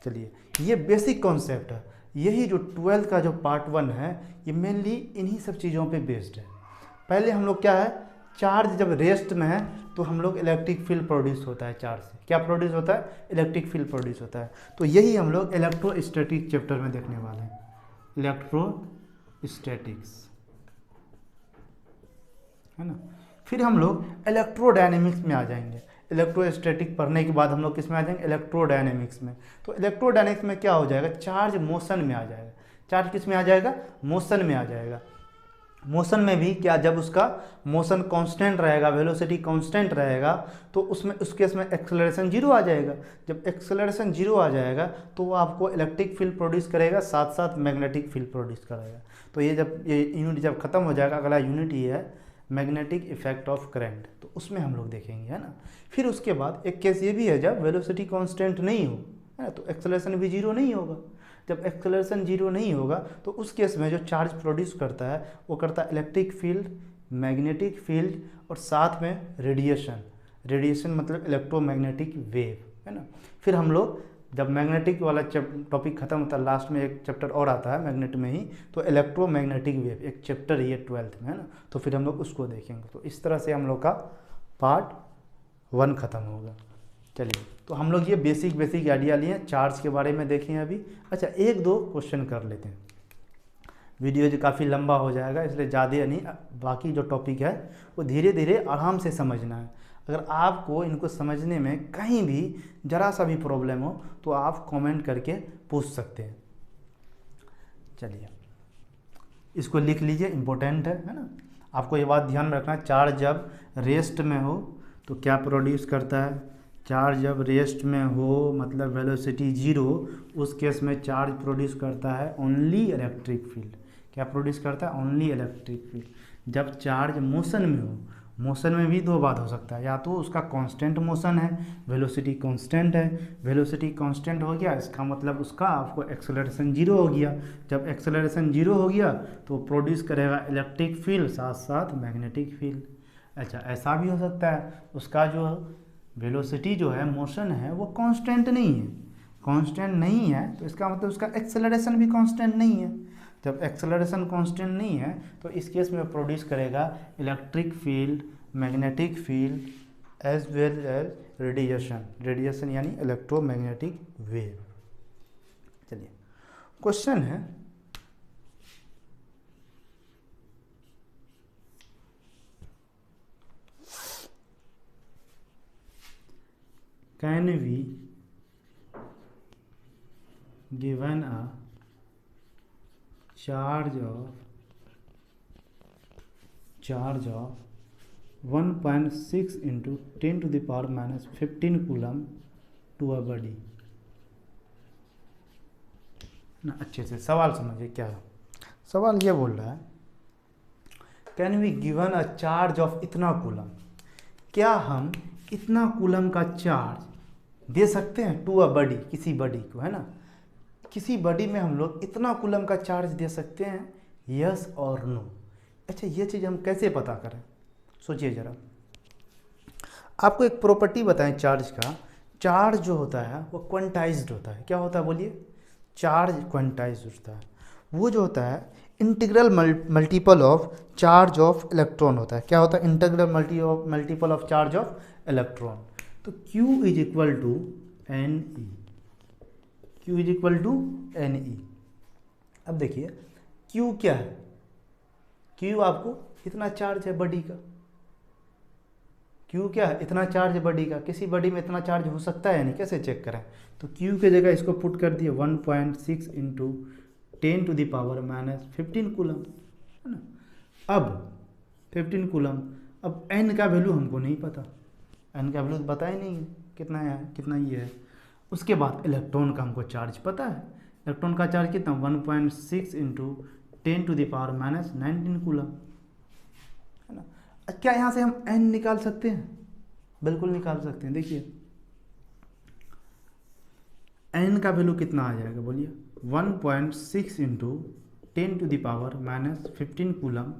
चलिए, ये बेसिक कॉन्सेप्ट है। यही जो 12th का जो पार्ट 1 है ये मेनली इन्हीं सब चीज़ों पे बेस्ड है। पहले हम लोग क्या है, चार्ज जब रेस्ट में है तो हम लोग इलेक्ट्रिक फील्ड प्रोड्यूस होता है, चार्ज से क्या प्रोड्यूस होता है, इलेक्ट्रिक फील्ड प्रोड्यूस होता है। तो यही हम लोग इलेक्ट्रोस्टैटिक चैप्टर में देखने वाले हैं, इलेक्ट्रोस्टैटिक्स है ना। फिर हम लोग इलेक्ट्रोडायनेमिक्स में आ जाएंगे। इलेक्ट्रोस्टैटिक पढ़ने के बाद हम लोग किस में आ जाएंगे, इलेक्ट्रोडायनेमिक्स में। तो इलेक्ट्रोडायनेमिक्स में क्या हो जाएगा, चार्ज मोशन में आ जाएगा। चार्ज किस में आ जाएगा, मोशन में आ जाएगा। मोशन में भी क्या, जब उसका मोशन कांस्टेंट रहेगा, वेलोसिटी कांस्टेंट रहेगा तो उसमें उस केस में एक्सेलरेशन जीरो आ जाएगा। जब एक्सेलरेशन जीरो आ जाएगा तो वो आपको इलेक्ट्रिक फील्ड प्रोड्यूस करेगा, साथ साथ मैग्नेटिक फील्ड प्रोड्यूस करेगा। तो ये जब ये यूनिट जब खत्म हो जाएगा, अगला यूनिट ये है मैग्नेटिक इफेक्ट ऑफ करंट, तो उसमें हम लोग देखेंगे है ना। फिर उसके बाद एक केस ये भी है जब वेलोसिटी कांस्टेंट नहीं हो है ना, तो एक्सेलरेशन भी जीरो नहीं होगा। जब एक्सेलरेशन जीरो नहीं होगा तो उस केस में जो चार्ज प्रोड्यूस करता है वो करता है इलेक्ट्रिक फील्ड, मैग्नेटिक फील्ड और साथ में रेडिएशन। रेडिएशन मतलब इलेक्ट्रोमैग्नेटिक वेव है ना। फिर हम लोग जब मैग्नेटिक वाला टॉपिक खत्म होता है, लास्ट में एक चैप्टर और आता है मैग्नेट में ही, तो इलेक्ट्रोमैग्नेटिक वेव एक चैप्टर ये 12th में, है ना। तो फिर हम लोग उसको देखेंगे। तो इस तरह से हम लोग का पार्ट 1 खत्म होगा। चलिए, तो हम लोग ये बेसिक आइडिया लिए, चार्ज के बारे में देखें अभी। अच्छा, 1-2 क्वेश्चन कर लेते हैं, वीडियो जो काफ़ी लंबा हो जाएगा, इसलिए ज़्यादा नहीं, बाकी जो टॉपिक है वो धीरे धीरे आराम से समझना है। अगर आपको इनको समझने में कहीं भी ज़रा सा भी प्रॉब्लम हो तो आप कमेंट करके पूछ सकते हैं। चलिए, इसको लिख लीजिए, इम्पोर्टेंट है ना। आपको ये बात ध्यान में रखना, चार्ज जब रेस्ट में हो तो क्या प्रोड्यूस करता है। चार्ज जब रेस्ट में हो मतलब वेलोसिटी 0, उस केस में चार्ज प्रोड्यूस करता है ओनली इलेक्ट्रिक फील्ड। क्या प्रोड्यूस करता है? Only electric field. जब चार्ज मोशन में हो, मोशन में भी 2 बात हो सकता है, या तो उसका कांस्टेंट मोशन है, वेलोसिटी कांस्टेंट है, वेलोसिटी कांस्टेंट हो गया इसका मतलब उसका आपको एक्सेलरेशन 0 हो गया। जब एक्सेलरेशन 0 हो गया तो प्रोड्यूस करेगा इलेक्ट्रिक फील्ड साथ साथ मैग्नेटिक फील्ड। अच्छा, ऐसा भी हो सकता है उसका जो वेलोसिटी जो है, मोशन है, वो कांस्टेंट नहीं है। कांस्टेंट नहीं है तो इसका मतलब उसका एक्सेलरेशन भी कांस्टेंट नहीं है। जब एक्सेलरेशन कांस्टेंट नहीं है तो इस केस में प्रोड्यूस करेगा electric field, magnetic field as well as radiation. Radiation यानी इलेक्ट्रोमैग्नेटिक वेव। चलिए, क्वेश्चन है, can we given a charge of 1.6 into 10 to the power minus 15 coulomb to a body ना। अच्छे से सवाल समझिए क्या है। सवाल ये बोल रहा है, can we given a charge of इतना कूलम, क्या हम इतना कूलम का चार्ज दे सकते हैं टू अ बॉडी, किसी बॉडी को, है ना। किसी बॉडी में हम लोग इतना कूलम का चार्ज दे सकते हैं, यस और नो। अच्छा, ये चीज़ हम कैसे पता करें? सोचिए ज़रा। आपको एक प्रॉपर्टी बताएं चार्ज का। चार्ज जो होता है वो क्वांटाइज्ड होता है। क्या होता है बोलिए? चार्ज क्वांटाइज्ड होता है। वो जो होता है integral multiple of charge of electron होता है। क्या होता है? Integral multiple of charge of electron. तो Q is equal to N E. Q is equal to N E. अब देखिए Q क्या है? Q आपको इतना चार्ज है बॉडी का। Q क्या है? इतना चार्ज है बॉडी का। किसी बॉडी में इतना चार्ज हो सकता है नहीं, कैसे चेक करें? तो Q के जगह इसको पुट कर दिए 1.6 into 10 to the power minus 15 coulomb, है ना। अब 15 कूलम। अब n का वैल्यू हमको नहीं पता, n का वैल्यू पता ही नहीं है कितना है, कितना ये है। उसके बाद इलेक्ट्रॉन का हमको चार्ज पता है। इलेक्ट्रॉन का चार्ज कितना? 1.6 into 10 to the power minus 19 coulomb, है ना। क्या यहाँ से हम n निकाल सकते हैं? बिल्कुल निकाल सकते हैं। देखिए n का वैल्यू कितना आ जाएगा बोलिए? 1.6 into 10 to the power minus 15 coulomb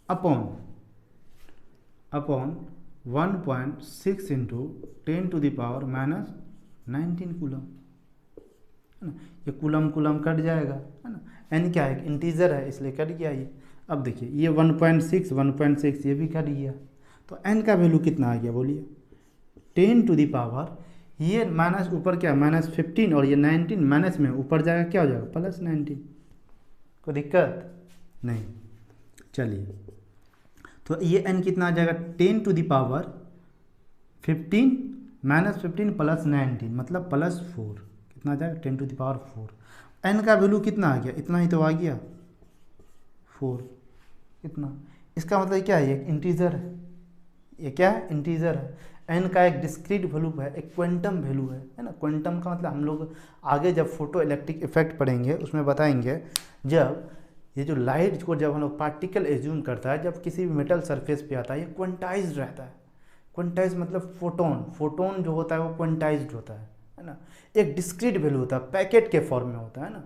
upon 1.6 into 10 to the power minus 19 coulomb, है ना। ये कूलम कूलम कट जाएगा, है ना। n क्या है? इंटीजर है इसलिए कट गया ये। अब देखिए ये 1.6 ये भी कट गया। तो n का वैल्यू कितना आ गया बोलिए? 10 टू द पावर, ये माइनस ऊपर क्या माइनस 15 और ये 19 माइनस में ऊपर जाएगा, क्या हो जाएगा? प्लस 19। कोई दिक्कत नहीं। चलिए, तो ये n कितना आ जाएगा? 10 to the power 15 minus 15 plus 19 मतलब प्लस 4। कितना आ जाएगा? 10 टू द पावर 4। n का वैल्यू कितना आ गया? इतना ही तो आ गया, 4। इतना। इसका मतलब क्या है? ये इंटीजर है। ये क्या है? इंटीजर है। n का एक डिस्क्रीट वैल्यू है, एक क्वांटम वैल्यू है ना। क्वांटम का मतलब हम लोग आगे जब फोटो इलेक्ट्रिक इफेक्ट पढ़ेंगे उसमें बताएंगे। जब ये जो लाइट को जब हम लोग पार्टिकल एज्यूम करता है, जब किसी भी मेटल सरफेस पे आता है, ये क्वांटाइज्ड रहता है। क्वांटाइज मतलब फोटोन। फोटोन जो होता है वो क्वांटाइज्ड होता है ना। एक डिस्क्रीट वैल्यू होता है, पैकेट के फॉर्म में होता है ना।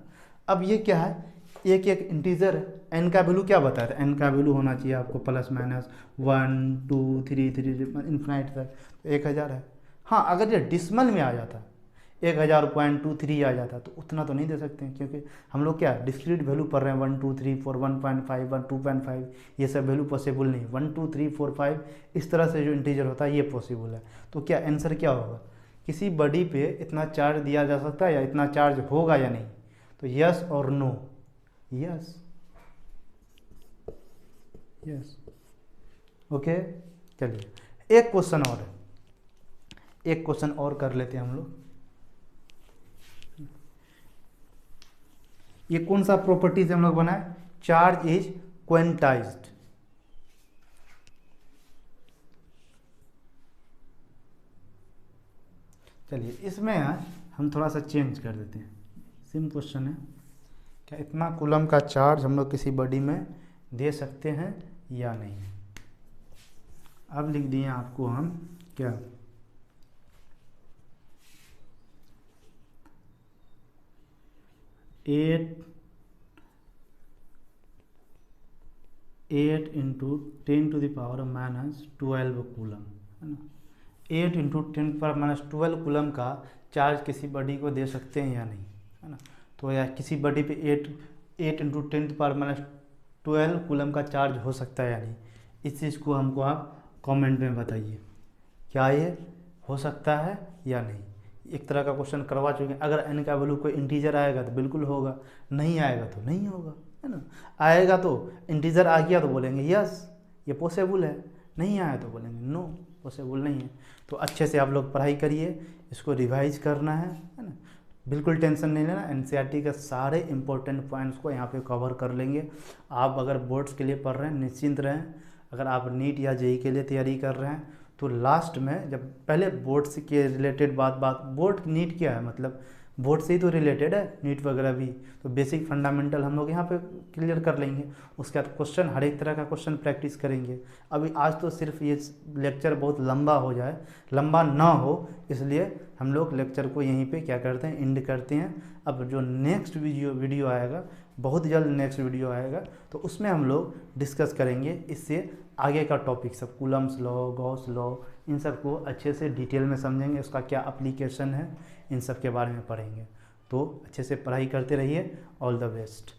अब ये क्या है? एक इंटीजर है। n का वैल्यू क्या बताया था? n का वैल्यू होना चाहिए आपको प्लस माइनस 1 2 3 3 इन्फिनाइट तक, तो 1000 है। हाँ, अगर ये डिसमल में आ जाता 1000.23 आ जाता तो उतना तो नहीं दे सकते हैं, क्योंकि हम लोग क्या डिस्क्रीट वैल्यू पढ़ रहे हैं, 1 2 3 4 1.5 1 2.5, ये सब वैल्यू पॉसिबल नहीं। 1 2 3 4 5 इस तरह से जो इंटीजर होता है ये पॉसिबल है। तो क्या आंसर क्या होगा, किसी बॉडी पे इतना चार्ज दिया जा सकता है या इतना चार्ज होगा या नहीं, तो यस और नो, यस यस। ओके, चलिए एक क्वेश्चन और है, एक क्वेश्चन और कर लेते हैं हम लोग। ये कौन सा प्रॉपर्टी से हम लोग बनाए, चार्ज इज क्वेंटाइज्ड। चलिए इसमें हम थोड़ा सा चेंज कर देते हैं। सिम क्वेश्चन है, क्या इतना कूलम का चार्ज हम लोग किसी बॉडी में दे सकते हैं या नहीं। अब लिख दिए आपको हम क्या, एट इंटू 10⁻⁻12 कूलम है ना। 8 इंटू 10⁻12 कूलम का चार्ज किसी बॉडी को दे सकते हैं या नहीं, है ना। तो या किसी बॉडी पे 8 इंटू 10⁻12 कूलम का चार्ज हो सकता है या नहीं, इस चीज़ को हमको आप कमेंट में बताइए, क्या ये हो सकता है या नहीं। एक तरह का क्वेश्चन करवा चुके हैं। अगर n का वैल्यू कोई इंटीजर आएगा तो बिल्कुल होगा, नहीं आएगा तो नहीं होगा, है ना। आएगा तो इंटीजर आ गया तो बोलेंगे यस ये पॉसिबल है, नहीं आया तो बोलेंगे नो पॉसिबल नहीं है। तो अच्छे से आप लोग पढ़ाई करिए, इसको रिवाइज करना है ना। बिल्कुल टेंशन नहीं लेना, एनसीईआरटी के सारे इंपॉर्टेंट पॉइंट्स को यहाँ पे कवर कर लेंगे। आप अगर बोर्ड्स के लिए पढ़ रहे हैं निश्चिंत रहें। अगर आप नीट या जेईई के लिए तैयारी कर रहे हैं तो लास्ट में जब पहले बोर्ड से के रिलेटेड बात बोर्ड नीट क्या है, मतलब बोर्ड से ही तो रिलेटेड है नीट वगैरह भी। तो बेसिक फंडामेंटल हम लोग यहाँ पे क्लियर कर लेंगे, उसके बाद क्वेश्चन हर एक तरह का क्वेश्चन प्रैक्टिस करेंगे। अभी आज तो सिर्फ ये लेक्चर बहुत लंबा हो जाए, लंबा ना हो, इसलिए हम लोग लेक्चर को यहीं पे क्या करते हैं एंड करते हैं। अब जो नेक्स्ट वीडियो आएगा, बहुत जल्द नेक्स्ट वीडियो आएगा, तो उसमें हम लोग डिस्कस करेंगे इससे आगे का टॉपिक सब, कूलम्स लॉ, गॉस लॉ, इन सब को अच्छे से डिटेल में समझेंगे, उसका क्या एप्लीकेशन है, इन सब के बारे में पढ़ेंगे। तो अच्छे से पढ़ाई करते रहिए। All the best.